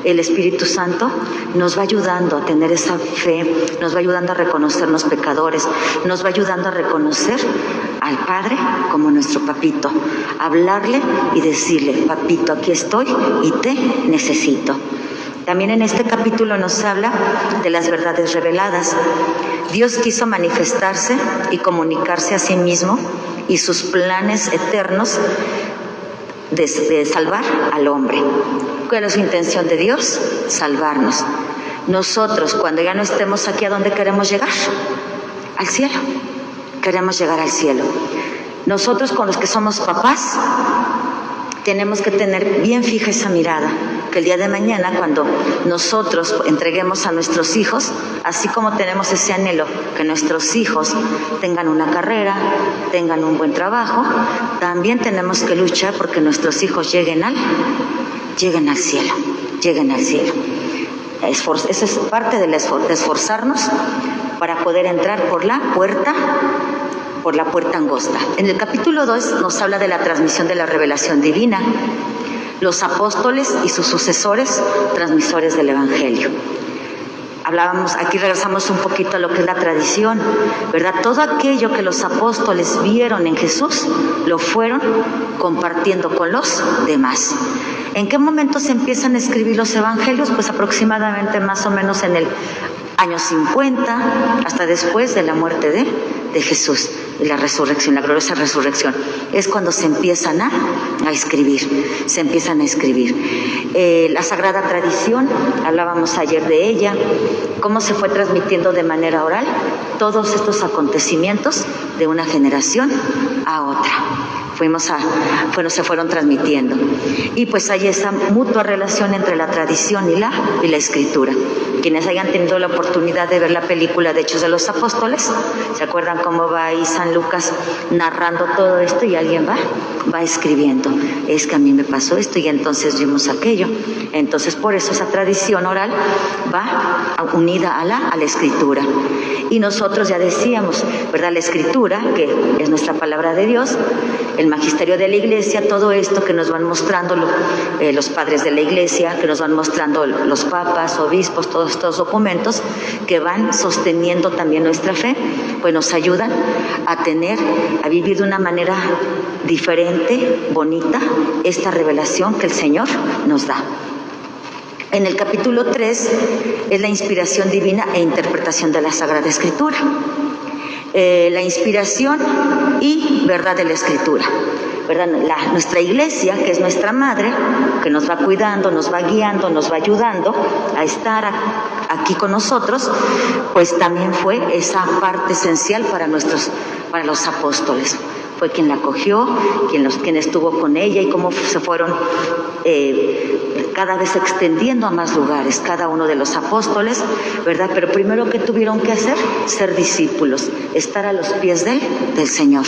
el Espíritu Santo nos va ayudando a tener esa fe, nos va ayudando a reconocernos pecadores, nos va ayudando a reconocer al Padre como nuestro papito, hablarle y decirle, papito, aquí estoy y te necesito. También en este capítulo nos habla de las verdades reveladas. Dios quiso manifestarse y comunicarse a sí mismo y sus planes eternos de salvar al hombre. ¿Cuál es su intención de Dios? Salvarnos. Nosotros, cuando ya no estemos aquí, ¿a dónde queremos llegar? Al cielo. Queremos llegar al cielo. Nosotros, con los que somos papás, tenemos que tener bien fija esa mirada, que el día de mañana, cuando nosotros entreguemos a nuestros hijos, así como tenemos ese anhelo que nuestros hijos tengan una carrera, tengan un buen trabajo, también tenemos que luchar porque nuestros hijos lleguen al cielo, lleguen al cielo. Eso es parte de esforzarnos para poder entrar por la puerta angosta. En el capítulo 2 nos habla de la transmisión de la revelación divina, los apóstoles y sus sucesores, transmisores del Evangelio. Aquí regresamos un poquito a lo que es la tradición, ¿verdad? Todo aquello que los apóstoles vieron en Jesús, lo fueron compartiendo con los demás. ¿En qué momento se empiezan a escribir los evangelios? Pues aproximadamente más o menos en el año 50, hasta después de la muerte de Jesús y la resurrección, la gloriosa resurrección. Es cuando se empiezan a escribir, la Sagrada Tradición, hablábamos ayer de ella, cómo se fue transmitiendo de manera oral todos estos acontecimientos de una generación a otra. Se fueron transmitiendo. Y pues hay esa mutua relación entre la tradición y la escritura. Quienes hayan tenido la oportunidad de ver la película de Hechos de los Apóstoles, ¿se acuerdan cómo va ahí San Lucas narrando todo esto y alguien va escribiendo? Es que a mí me pasó esto y entonces vimos aquello. Entonces, por eso esa tradición oral va unida a la escritura. Y nosotros ya decíamos, ¿verdad? La escritura, que es nuestra palabra de Dios, el magisterio de la Iglesia, todo esto que nos van mostrando los padres de la Iglesia, que nos van mostrando los papas, obispos, todos estos documentos que van sosteniendo también nuestra fe, pues nos ayudan a vivir de una manera diferente, bonita, esta revelación que el Señor nos da. En el capítulo 3 es la inspiración divina e interpretación de la Sagrada Escritura. La inspiración y verdad de la Escritura, ¿verdad? Nuestra Iglesia, que es nuestra madre, que nos va cuidando, nos va guiando, nos va ayudando a estar aquí con nosotros, pues también fue esa parte esencial para los apóstoles. Fue quien la acogió, quien estuvo con ella y cómo se fueron cada vez extendiendo a más lugares, cada uno de los apóstoles, ¿verdad? Pero primero, ¿qué tuvieron que hacer? Ser discípulos, estar a los pies del Señor,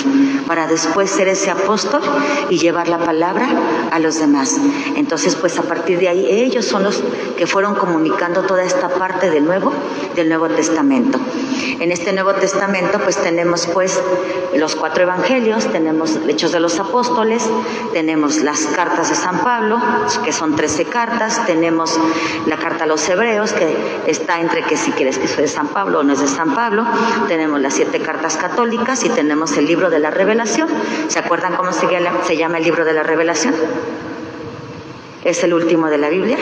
para después ser ese apóstol y llevar la palabra a los demás. Entonces, pues a partir de ahí, ellos son los que fueron comunicando toda esta parte del Nuevo Testamento. En este Nuevo Testamento, pues tenemos pues los 4 evangelios, tenemos Hechos de los Apóstoles, tenemos las cartas de San Pablo, que son 13 cartas, tenemos la carta a los Hebreos, que está entre que si quieres que sea de San Pablo o no es de San Pablo, tenemos las 7 cartas católicas y tenemos el libro de la Revelación. ¿Se acuerdan cómo se llama el libro de la Revelación? Es el último de la Biblia.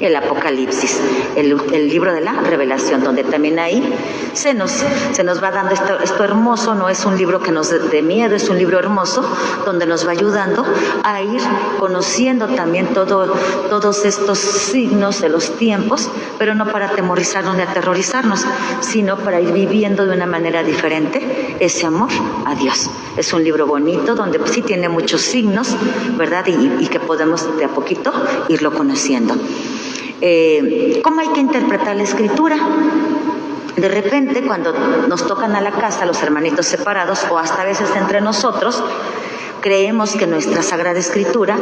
El Apocalipsis, el libro de la Revelación, donde también ahí se nos va dando esto hermoso. No es un libro que nos dé miedo, es un libro hermoso donde nos va ayudando a ir conociendo también todos estos signos de los tiempos, pero no para atemorizarnos ni aterrorizarnos, sino para ir viviendo de una manera diferente ese amor a Dios. Es un libro bonito donde pues, sí tiene muchos signos, ¿verdad? Y que podemos de a poquito irlo conociendo. ¿Cómo hay que interpretar la Escritura? De repente, cuando nos tocan a la casa los hermanitos separados, o hasta a veces entre nosotros, creemos que nuestra Sagrada Escritura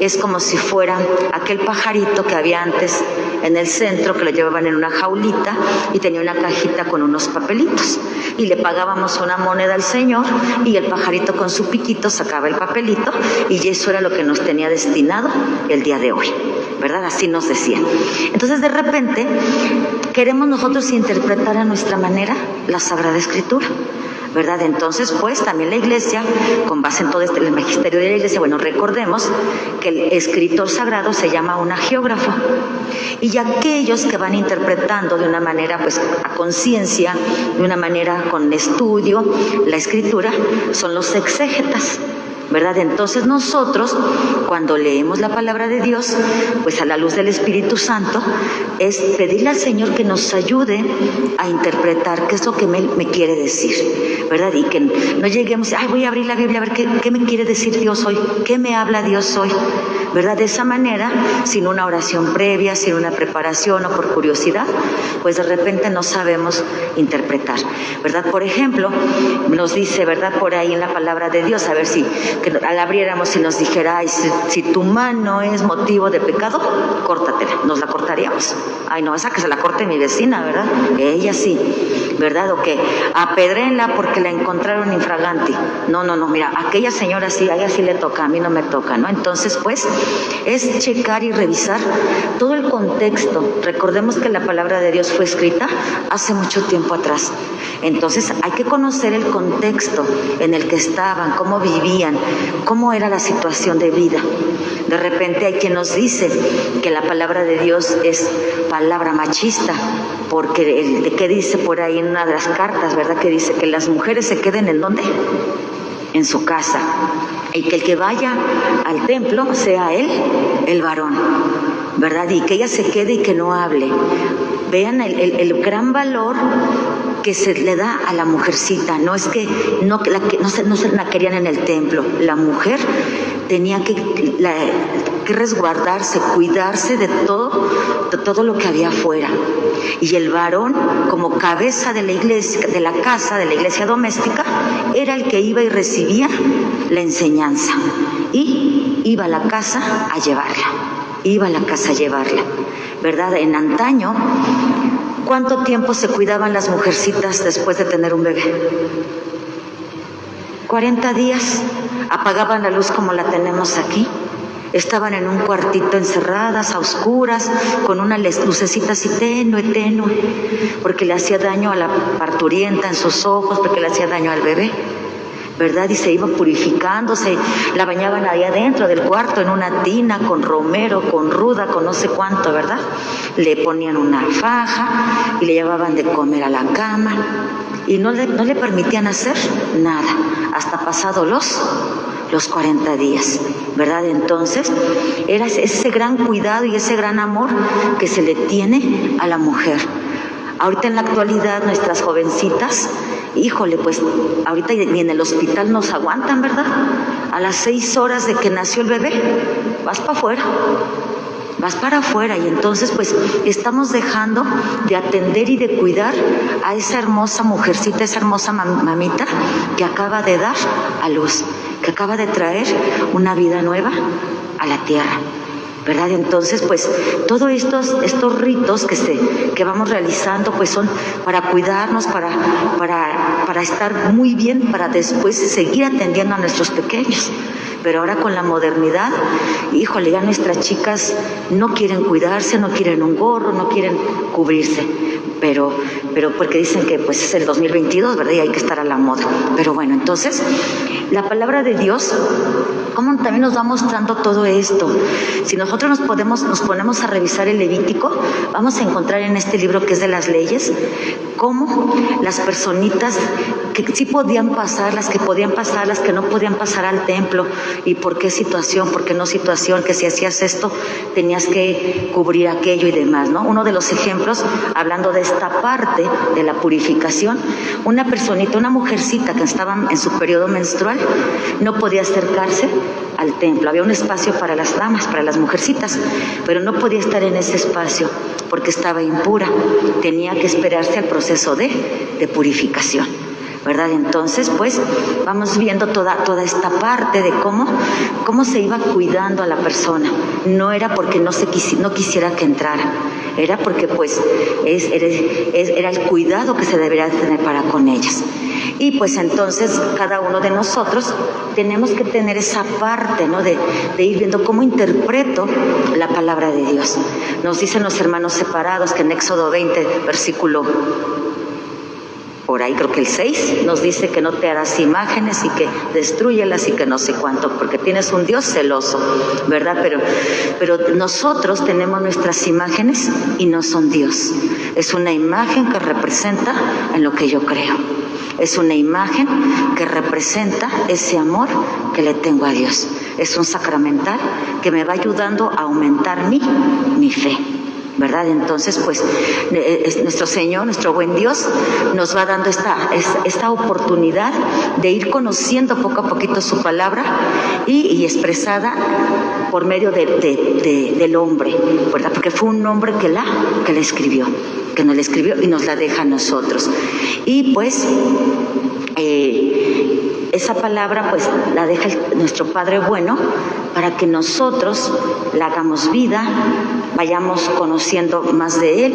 es como si fuera aquel pajarito que había antes en el centro, que lo llevaban en una jaulita y tenía una cajita con unos papelitos. Y le pagábamos una moneda al Señor y el pajarito con su piquito sacaba el papelito y eso era lo que nos tenía destinado el día de hoy, ¿verdad? Así nos decían. Entonces, de repente, queremos nosotros interpretar a nuestra manera la Sagrada Escritura, ¿verdad? Entonces, pues, también la Iglesia, con base en todo el magisterio de la Iglesia, bueno, recordemos que el escritor sagrado se llama un agiógrafo. Y aquellos que van interpretando de una manera, pues, a conciencia, de una manera con estudio, la Escritura, son los exégetas, ¿verdad? Entonces nosotros, cuando leemos la palabra de Dios, pues a la luz del Espíritu Santo, es pedirle al Señor que nos ayude a interpretar qué es lo que me quiere decir, ¿verdad? Y que no lleguemos, ay, voy a abrir la Biblia a ver qué me quiere decir Dios hoy, qué me habla Dios hoy, ¿verdad? De esa manera, sin una oración previa, sin una preparación o por curiosidad, pues de repente no sabemos interpretar, ¿verdad? Por ejemplo, nos dice, ¿verdad? Por ahí en la palabra de Dios, a ver si que la abriéramos y nos dijera, ay, si tu mano es motivo de pecado, córtatela, nos la cortaríamos. Ay, no, esa que se la corte mi vecina, ¿verdad? Ella sí, ¿verdad? O que apedréenla porque la encontraron infraganti. No, mira, aquella señora sí, a ella sí le toca, a mí no me toca, ¿no? Entonces, pues, es checar y revisar todo el contexto. Recordemos que la palabra de Dios fue escrita hace mucho tiempo atrás. Entonces, hay que conocer el contexto en el que estaban, cómo vivían, cómo era la situación de vida. De repente hay quien nos dice que la palabra de Dios es palabra machista, porque ¿qué dice por ahí en una de las cartas, verdad? Que dice que las mujeres se queden ¿en dónde? En su casa, y que el que vaya al templo sea él, el varón, ¿verdad? Y que ella se quede y que no hable. Vean el gran valor que se le da a la mujercita. No es que no se la querían en el templo. La mujer tenía que resguardarse, cuidarse de todo lo que había afuera. Y el varón, como cabeza de la iglesia, de la casa, de la iglesia doméstica, era el que iba y recibía la enseñanza. Y iba a la casa a llevarla. ¿Verdad? En antaño, ¿cuánto tiempo se cuidaban las mujercitas después de tener un bebé? 40 días. Apagaban la luz como la tenemos aquí. Estaban en un cuartito encerradas, a oscuras, con una lucecita así tenue, porque le hacía daño a la parturienta en sus ojos, porque le hacía daño al bebé, ¿verdad? Y se iba purificándose, la bañaban ahí adentro del cuarto en una tina con romero, con ruda, con no sé cuánto, ¿verdad? Le ponían una faja y le llevaban de comer a la cama y no le permitían hacer nada hasta pasados los 40 días, ¿verdad? Entonces, era ese gran cuidado y ese gran amor que se le tiene a la mujer. Ahorita en la actualidad nuestras jovencitas, híjole, pues ahorita ni en el hospital nos aguantan, ¿verdad? A las 6 horas de que nació el bebé, vas para afuera y entonces pues estamos dejando de atender y de cuidar a esa hermosa mujercita, esa hermosa mamita que acaba de dar a luz, que acaba de traer una vida nueva a la tierra, ¿verdad? Entonces, pues, todos estos ritos que vamos realizando, pues, son para cuidarnos, para estar muy bien, para después seguir atendiendo a nuestros pequeños. Pero ahora con la modernidad, híjole, ya nuestras chicas no quieren cuidarse, no quieren un gorro, no quieren cubrirse, pero porque dicen que pues es el 2022, ¿verdad? Y hay que estar a la moda. Pero bueno, entonces, la palabra de Dios, ¿cómo también nos va mostrando todo esto? Si nosotros nos ponemos a revisar el Levítico, vamos a encontrar en este libro que es de las leyes, cómo las personitas que sí podían pasar, las que podían pasar, las que no podían pasar al templo, y por qué situación, por qué no situación, que si hacías esto tenías que cubrir aquello y demás, ¿no? Uno de los ejemplos, hablando de esta parte de la purificación, una personita, una mujercita que estaba en su periodo menstrual, homosexual no podía acercarse al templo. Había un espacio para las damas, para las mujercitas, pero no podía estar en ese espacio porque estaba impura. Tenía que esperarse al proceso de purificación, ¿verdad? Entonces, pues, vamos viendo toda esta parte de cómo se iba cuidando a la persona. No era porque no quisiera que entrara, era porque, pues, era el cuidado que se debería tener para con ellas. Y pues entonces cada uno de nosotros tenemos que tener esa parte, ¿no? de ir viendo cómo interpreto la palabra de Dios. Nos dicen los hermanos separados que en Éxodo 20, versículo por ahí creo que el 6, nos dice que no te harás imágenes y que destrúyelas y que no sé cuánto, porque tienes un Dios celoso, ¿verdad? Pero nosotros tenemos nuestras imágenes y no son Dios. Es una imagen que representa en lo que yo creo. Es una imagen que representa ese amor que le tengo a Dios. Es un sacramental que me va ayudando a aumentar mi fe, ¿verdad? Entonces, pues, nuestro Señor, nuestro buen Dios, nos va dando esta oportunidad de ir conociendo poco a poquito su palabra y expresada por medio del hombre, ¿verdad? Porque fue un hombre que la escribió, que nos la escribió y nos la deja a nosotros. Y pues esa palabra pues la deja nuestro Padre bueno para que nosotros la hagamos vida, vayamos conociendo más de Él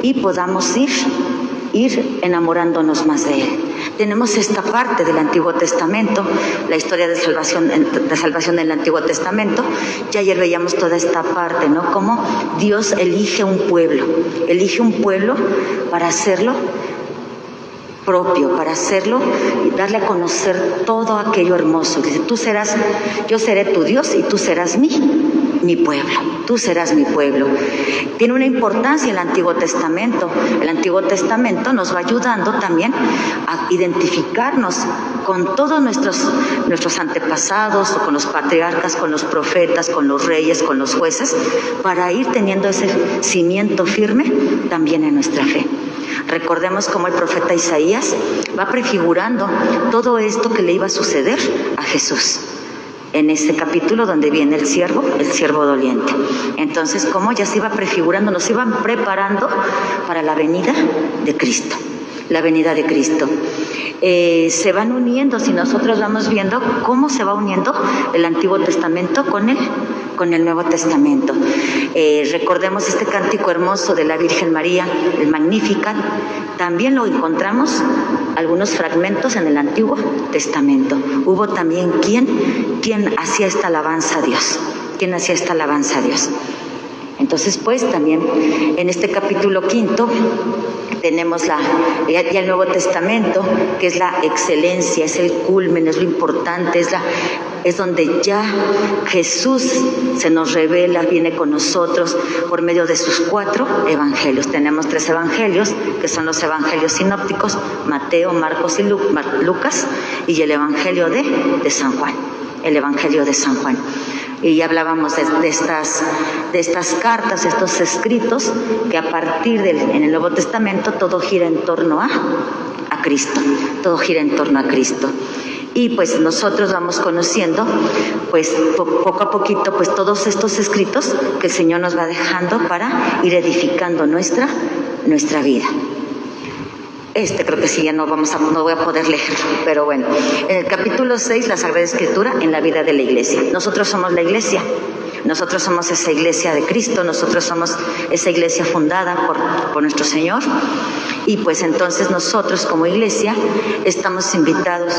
y podamos ir enamorándonos más de Él. Tenemos esta parte del Antiguo Testamento, la historia de salvación del Antiguo Testamento. Ya ayer veíamos toda esta parte, ¿no? Cómo Dios elige un pueblo para hacerlo propio, para hacerlo y darle a conocer todo aquello hermoso. Dice, yo seré tu Dios y tú serás mi pueblo, tú serás mi pueblo. Tiene una importancia el Antiguo Testamento. El Antiguo Testamento nos va ayudando también a identificarnos con todos nuestros antepasados, o con los patriarcas, con los profetas, con los reyes, con los jueces, para ir teniendo ese cimiento firme también en nuestra fe. Recordemos cómo el profeta Isaías va prefigurando todo esto que le iba a suceder a Jesús. En este capítulo donde viene el siervo doliente. Entonces, cómo ya se iba prefigurando, nos iban preparando para la venida de Cristo. La venida de Cristo. Se van uniendo, si nosotros vamos viendo cómo se va uniendo el Antiguo Testamento con el Nuevo Testamento. Recordemos este cántico hermoso de la Virgen María, el Magnificat. También lo encontramos algunos fragmentos en el Antiguo Testamento. Hubo también quien hacía esta alabanza a Dios. ¿Quién hacía esta alabanza a Dios? Entonces, pues, también en este capítulo 5 tenemos ya el Nuevo Testamento, que es la excelencia, es el culmen, es lo importante, es donde ya Jesús se nos revela, viene con nosotros por medio de sus 4 evangelios. Tenemos 3 evangelios, que son los evangelios sinópticos, Mateo, Marcos y Lucas, y el evangelio de San Juan, el evangelio de San Juan. Y hablábamos de estas cartas, estos escritos, que a partir en el Nuevo Testamento todo gira en torno a Cristo, todo gira en torno a Cristo. Y pues nosotros vamos conociendo, pues poco a poquito, pues todos estos escritos que el Señor nos va dejando para ir edificando nuestra vida. Creo que sí, ya no voy a poder leer, pero bueno. En el capítulo 6, la Sagrada Escritura en la vida de la Iglesia. Nosotros somos la Iglesia, nosotros somos esa Iglesia de Cristo, nosotros somos esa Iglesia fundada por nuestro Señor. Y pues entonces nosotros como Iglesia estamos invitados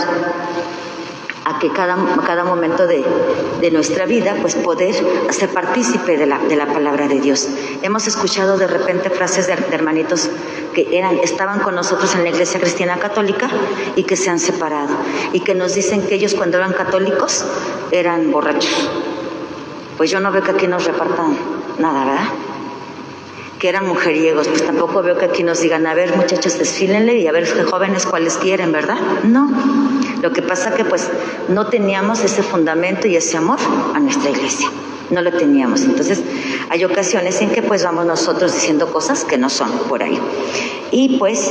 a que cada momento de nuestra vida, pues poder ser partícipe de la palabra de Dios. Hemos escuchado de repente frases de hermanitos que estaban con nosotros en la Iglesia Cristiana Católica y que se han separado, y que nos dicen que ellos cuando eran católicos eran borrachos. Pues yo no veo que aquí nos repartan nada, ¿verdad? Que eran mujeriegos, pues tampoco veo que aquí nos digan, a ver muchachos, desfílenle y a ver jóvenes cuáles quieren, ¿verdad? No, lo que pasa que pues no teníamos ese fundamento y ese amor a nuestra Iglesia, no lo teníamos. Entonces hay ocasiones en que pues vamos nosotros diciendo cosas que no son por ahí. Y pues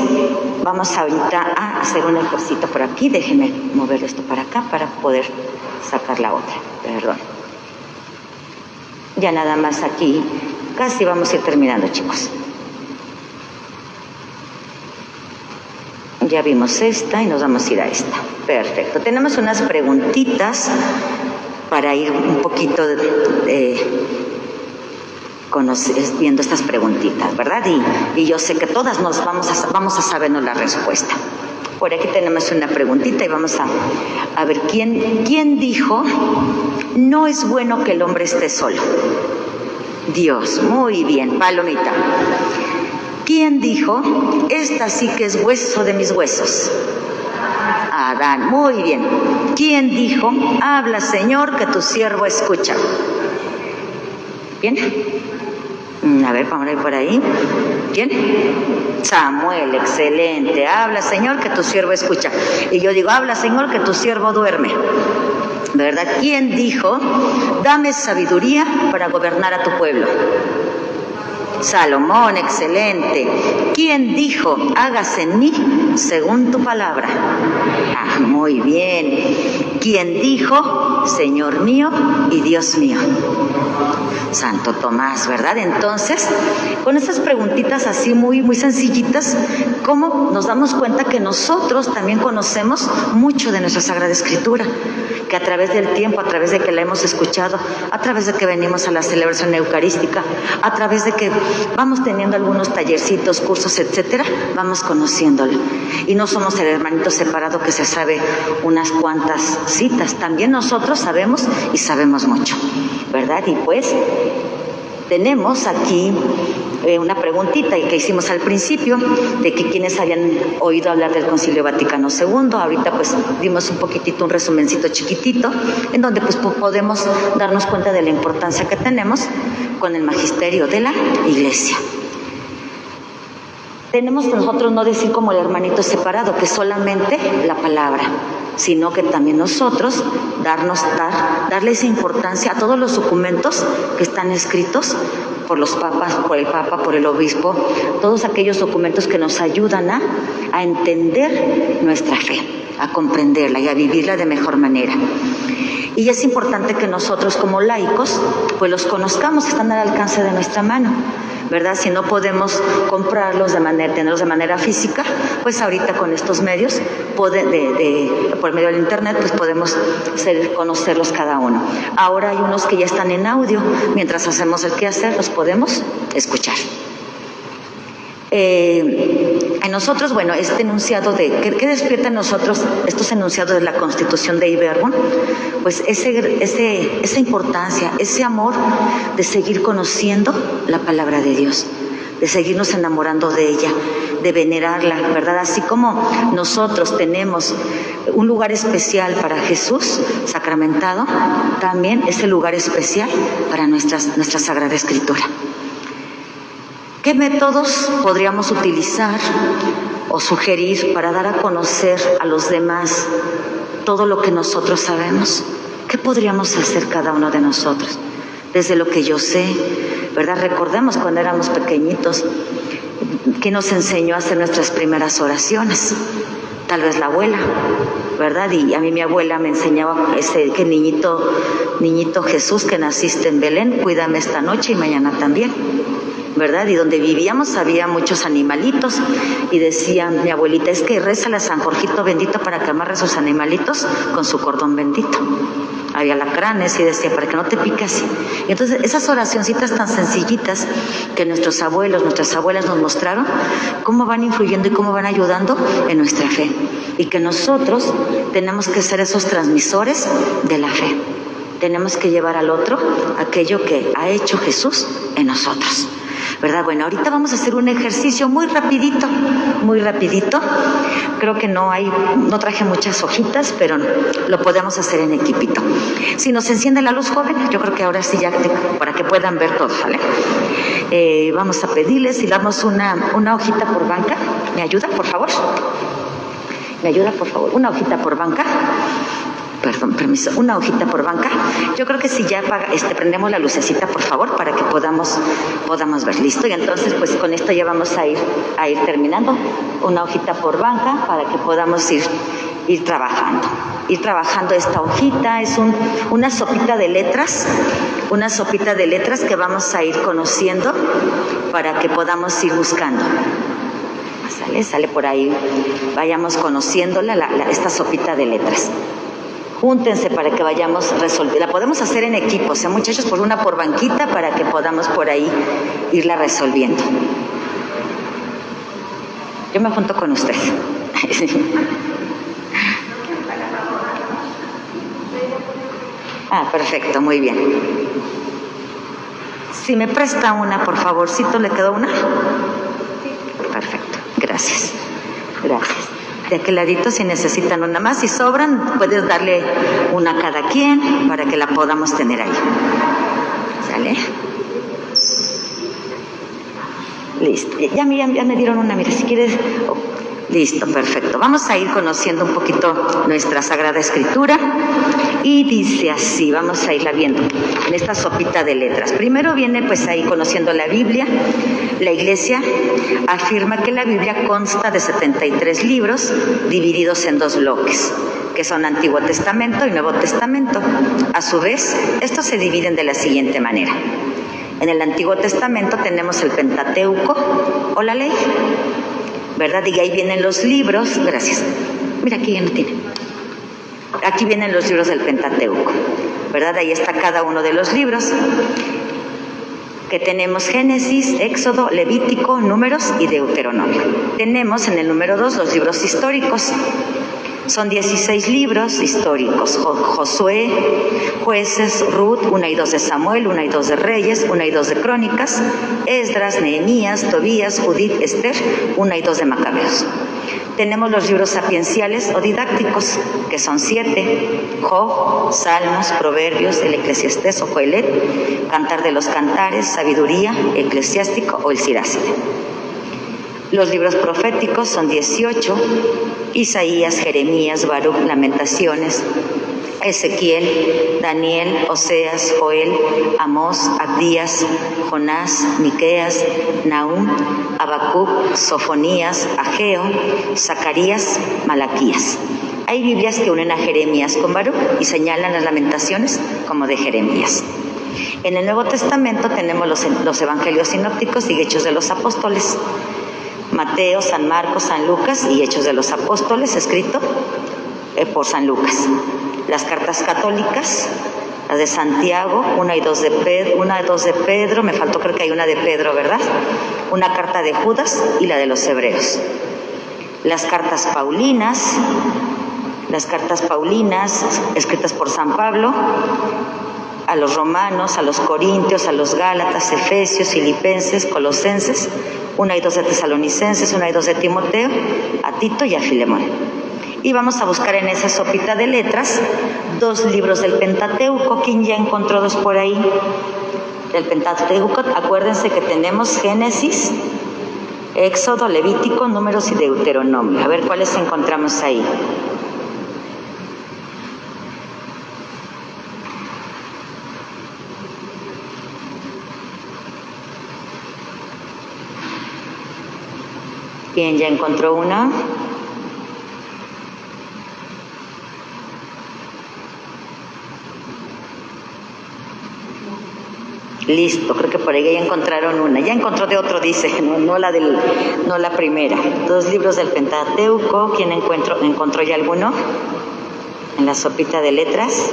vamos ahorita a hacer un ejercicio por aquí. Déjenme mover esto para acá para poder sacar la otra. Perdón. Ya nada más aquí. Casi vamos a ir terminando, chicos. Ya vimos esta y nos vamos a ir a esta. Perfecto. Tenemos unas preguntitas para ir un poquito viendo estas preguntitas, ¿verdad? Y yo sé que todas nos vamos a sabernos la respuesta. Por aquí tenemos una preguntita y vamos a ver quién dijo: no es bueno que el hombre esté solo. Dios, muy bien, palomita. ¿Quién dijo: esta sí que es hueso de mis huesos? Adán, muy bien. ¿Quién dijo: habla, Señor, que tu siervo escucha? ¿Bien? A ver, vamos a ir por ahí. ¿Quién? Samuel, excelente. Habla, Señor, que tu siervo escucha. Y yo digo: habla, Señor, que tu siervo duerme. ¿Verdad? ¿Quién dijo: dame sabiduría para gobernar a tu pueblo? Salomón, excelente. ¿Quién dijo: hágase en mí según tu palabra? Ah, muy bien. ¿Quién dijo: Señor mío y Dios mío? Santo Tomás, ¿verdad? Entonces, con estas preguntitas así muy sencillitas, ¿cómo nos damos cuenta que nosotros también conocemos mucho de nuestra Sagrada Escritura? Que a través del tiempo, a través de que la hemos escuchado, a través de que venimos a la celebración eucarística, a través de que vamos teniendo algunos tallercitos, cursos, etcétera, vamos conociéndolo. Y no somos el hermanito separado que se sabe unas cuantas citas. También nosotros sabemos y sabemos mucho, ¿verdad? Y pues tenemos aquí una preguntita que hicimos al principio, de que quienes habían oído hablar del Concilio Vaticano II. Ahorita pues dimos un poquitito, un resumencito chiquitito, en donde pues podemos darnos cuenta de la importancia que tenemos con el magisterio de la Iglesia. Tenemos que nosotros no decir como el hermanito separado, que solamente la palabra, sino que también nosotros darle esa importancia a todos los documentos que están escritos por los papas, por el papa, por el obispo, todos aquellos documentos que nos ayudan a entender nuestra fe, a comprenderla y a vivirla de mejor manera. Y es importante que nosotros como laicos pues los conozcamos, están al alcance de nuestra mano, ¿verdad? Si no podemos comprarlos tenerlos de manera física, pues ahorita con estos medios, por medio del internet, pues podemos conocerlos cada uno. Ahora hay unos que ya están en audio, mientras hacemos el quehacer los podemos escuchar. En nosotros, bueno, este enunciado ¿qué despierta en nosotros estos enunciados de la Constitución de Ibarbón? Pues esa importancia, ese amor de seguir conociendo la palabra de Dios, de seguirnos enamorando de ella, de venerarla, ¿verdad? Así como nosotros tenemos un lugar especial para Jesús sacramentado, también es el lugar especial para nuestra Sagrada Escritura. ¿Qué métodos podríamos utilizar o sugerir para dar a conocer a los demás todo lo que nosotros sabemos? ¿Qué podríamos hacer cada uno de nosotros? Desde lo que yo sé, ¿verdad? Recordemos cuando éramos pequeñitos, que nos enseñó a hacer nuestras primeras oraciones. Tal vez la abuela, ¿verdad? Y a mí mi abuela me enseñaba que niñito Jesús que naciste en Belén, cuídame esta noche y mañana también, ¿verdad? Y donde vivíamos había muchos animalitos y decía mi abuelita, es que rézale a San Jorgito bendito para que amarre sus animalitos con su cordón bendito. Había alacranes y decía, para que no te pique así. Y entonces esas oracioncitas tan sencillitas que nuestros abuelos, nuestras abuelas nos mostraron, cómo van influyendo y cómo van ayudando en nuestra fe. Y que nosotros tenemos que ser esos transmisores de la fe. Tenemos que llevar al otro aquello que ha hecho Jesús en nosotros, ¿verdad? Bueno, ahorita vamos a hacer un ejercicio muy rapidito. Creo que no traje muchas hojitas, pero lo podemos hacer en equipito. Si nos enciende la luz, joven, yo creo que ahora sí ya, para que puedan ver todo, ¿vale? Vamos a pedirles si damos una hojita por banca. ¿Me ayuda, por favor? Una hojita por banca. Perdón, permiso, una hojita por banca. Yo creo que si ya prendemos la lucecita, por favor, para que podamos ver. Listo, y entonces pues con esto ya vamos a ir terminando. Una hojita por banca para que podamos ir trabajando. Ir trabajando esta hojita, es una sopita de letras, que vamos a ir conociendo para que podamos ir buscando. Sale por ahí, vayamos conociéndola, esta sopita de letras. Júntense para que vayamos resolviendo. La podemos hacer en equipo, muchachos, por una por banquita para que podamos por ahí irla resolviendo. Yo me junto con usted. Perfecto, muy bien. Si me presta una, por favorcito, ¿le quedó una? Perfecto, gracias. De aquel ladito, si necesitan una más, si sobran, puedes darle una a cada quien para que la podamos tener ahí. ¿Sale? Listo. Ya me dieron una, mira, si quieres. Listo, perfecto. Vamos a ir conociendo un poquito nuestra Sagrada Escritura y dice así, vamos a irla viendo en esta sopita de letras. Primero viene pues ahí conociendo la Biblia. La Iglesia afirma que la Biblia consta de 73 libros divididos en 2 bloques, que son Antiguo Testamento y Nuevo Testamento. A su vez, estos se dividen de la siguiente manera. En el Antiguo Testamento tenemos el Pentateuco o la Ley, ¿verdad? Y ahí vienen los libros, gracias. Mira, aquí ya no tiene. Aquí vienen los libros del Pentateuco, ¿verdad? Ahí está cada uno de los libros. Que tenemos Génesis, Éxodo, Levítico, Números y Deuteronomio. Tenemos en el número 2 los libros históricos. Son 16 libros históricos: Josué, Jueces, Ruth, 1 y 2 de Samuel, 1 y 2 de Reyes, 1 y 2 de Crónicas, Esdras, Nehemías, Tobías, Judith, Esther, 1 y 2 de Macabeos. Tenemos los libros sapienciales o didácticos, que son 7: Job, Salmos, Proverbios, el Eclesiastés o Coelet, Cantar de los Cantares, Sabiduría, Eclesiástico o el Siracide. Los libros proféticos son 18: Isaías, Jeremías, Baruch, Lamentaciones, Ezequiel, Daniel, Oseas, Joel, Amós, Abdías, Jonás, Miqueas, Nahum, Habacuc, Sofonías, Ageo, Zacarías, Malaquías. Hay Biblias que unen a Jeremías con Baruch y señalan las Lamentaciones como de Jeremías. En el Nuevo Testamento tenemos los Evangelios sinópticos y Hechos de los Apóstoles. Mateo, San Marcos, San Lucas y Hechos de los Apóstoles, escrito por San Lucas. Las cartas católicas, la de Santiago, 1 y 2 de Pedro, me faltó, creo que hay una de Pedro, ¿verdad? Una carta de Judas y la de los Hebreos. Las cartas paulinas, escritas por San Pablo, a los romanos, a los corintios, a los gálatas, efesios, filipenses, colosenses, 1 y 2 de tesalonicenses, 1 y 2 de Timoteo, a Tito y a Filemón. Y vamos a buscar en esa sopita de letras 2 libros del Pentateuco. ¿Quién ya encontró 2 por ahí? Del Pentateuco, acuérdense que tenemos Génesis, Éxodo, Levítico, Números y Deuteronomio. A ver cuáles encontramos ahí. ¿Quién ya encontró una? Listo, creo que por ahí ya encontraron una. Ya encontró de otro, dice, no la primera. 2 libros del Pentateuco. ¿Quién encontró ya alguno? En la sopita de letras.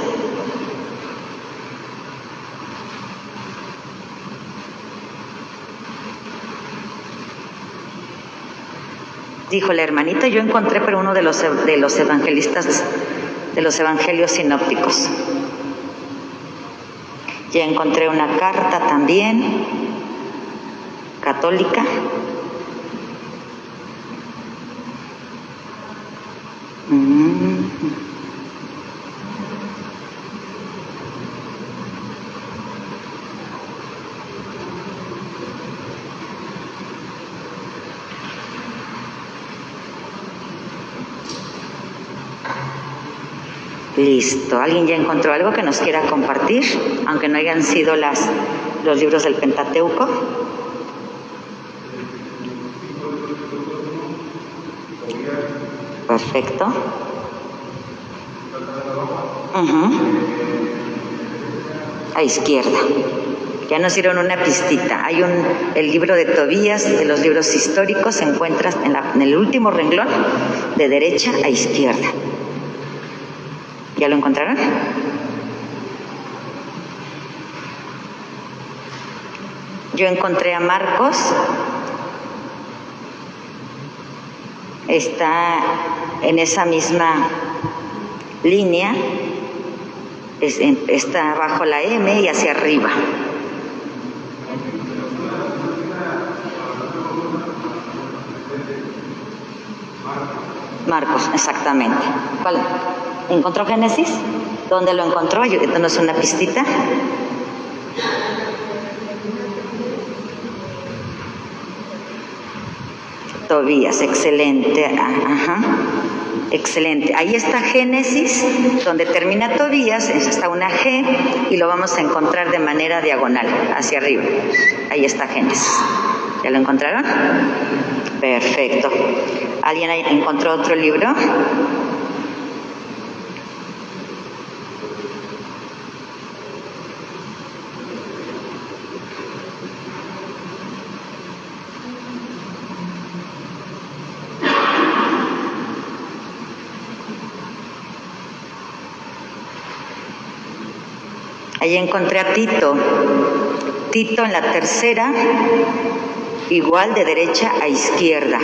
Dijo la hermanita, yo encontré, pero uno de los evangelistas, de los evangelios sinópticos. Ya encontré una carta también, católica. Listo. ¿Alguien ya encontró algo que nos quiera compartir? Aunque no hayan sido los libros del Pentateuco. Perfecto. A izquierda. Ya nos dieron una pistita. Hay el libro de Tobías, de los libros históricos, se encuentra en el último renglón, de derecha a izquierda. ¿Ya lo encontraron? Yo encontré a Marcos. Está en esa misma línea. Está bajo la M y hacia arriba. Marcos, exactamente. ¿Cuál? ¿Encontró Génesis? ¿Dónde lo encontró? Danos una pistita. Tobías, excelente. Ajá. Excelente. Ahí está Génesis, donde termina Tobías, está una G y lo vamos a encontrar de manera diagonal, hacia arriba. Ahí está Génesis. ¿Ya lo encontraron? Perfecto. ¿Alguien encontró otro libro? Ahí encontré a Tito. Tito en la tercera, igual de derecha a izquierda.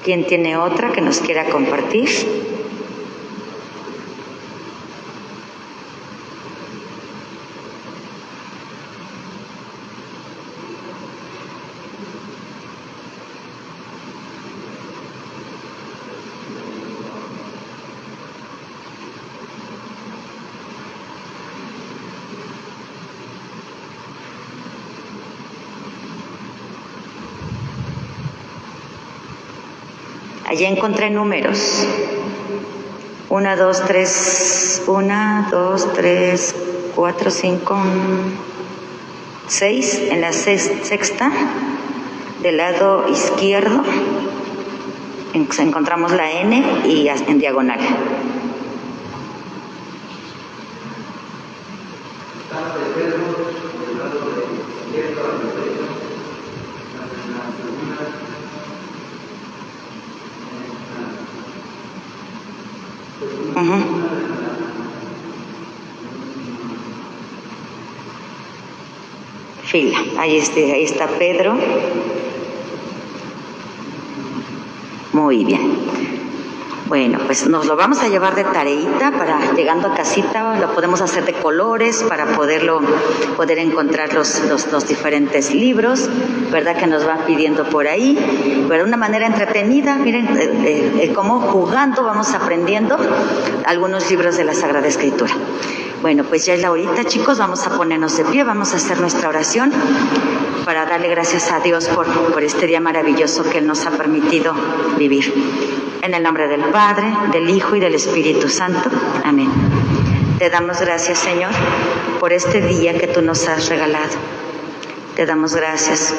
¿Quién tiene otra que nos quiera compartir? Allí encontré números. 1, 2, 3, 1, 2, 3, 4, 5, 6. En la sexta, del lado izquierdo, encontramos la N y en diagonal. Fila, ahí está Pedro. Muy bien. Bueno, pues nos lo vamos a llevar de tareita para llegando a casita, lo podemos hacer de colores para poder encontrar los diferentes libros, ¿verdad? Que nos van pidiendo por ahí, pero de una manera entretenida, miren, cómo jugando vamos aprendiendo algunos libros de la Sagrada Escritura. Bueno, pues ya es la horita, chicos, vamos a ponernos de pie, vamos a hacer nuestra oración para darle gracias a Dios por este día maravilloso que Él nos ha permitido vivir. En el nombre del Padre, del Hijo y del Espíritu Santo. Amén. Te damos gracias, Señor, por este día que Tú nos has regalado. Te damos gracias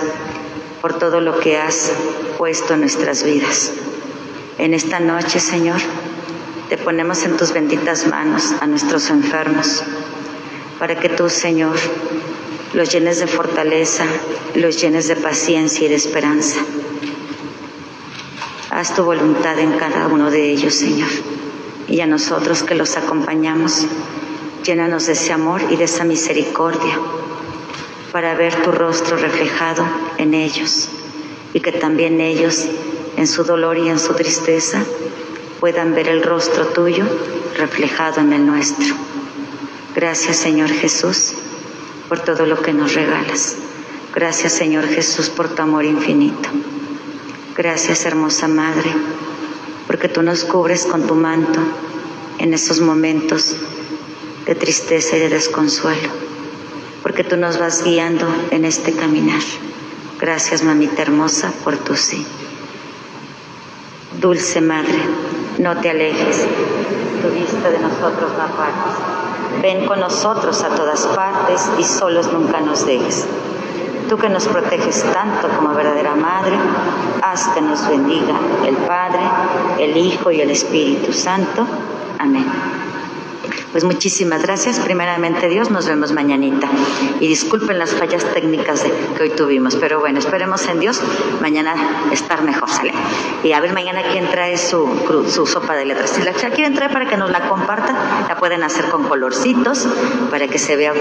por todo lo que has puesto en nuestras vidas. En esta noche, Señor, te ponemos en Tus benditas manos a nuestros enfermos, para que Tú, Señor, los llenes de fortaleza, los llenes de paciencia y de esperanza. Haz Tu voluntad en cada uno de ellos, Señor, y a nosotros que los acompañamos, Llénanos de ese amor y de esa misericordia para ver tu rostro reflejado en ellos y que también ellos, en su dolor y en su tristeza, puedan ver el rostro tuyo reflejado en el nuestro. Gracias, Señor Jesús, por todo lo que nos regalas. Gracias, Señor Jesús, por tu amor infinito. Gracias, hermosa Madre, porque tú nos cubres con tu manto en esos momentos de tristeza y de desconsuelo, porque tú nos vas guiando en este caminar. Gracias, mamita hermosa, por tu sí. Dulce Madre, no te alejes, tu vista de nosotros no apartes. Ven con nosotros a todas partes y solos nunca nos dejes. Tú que nos proteges tanto como verdadera Madre, haz que nos bendiga el Padre, el Hijo y el Espíritu Santo. Amén. Pues muchísimas gracias. Primeramente Dios, nos vemos mañanita. Y disculpen las fallas técnicas que hoy tuvimos, pero bueno, esperemos en Dios mañana estar mejor, ¿sale? Y a ver mañana quién trae su sopa de letras. Si la quieren traer para que nos la compartan, la pueden hacer con colorcitos para que se vea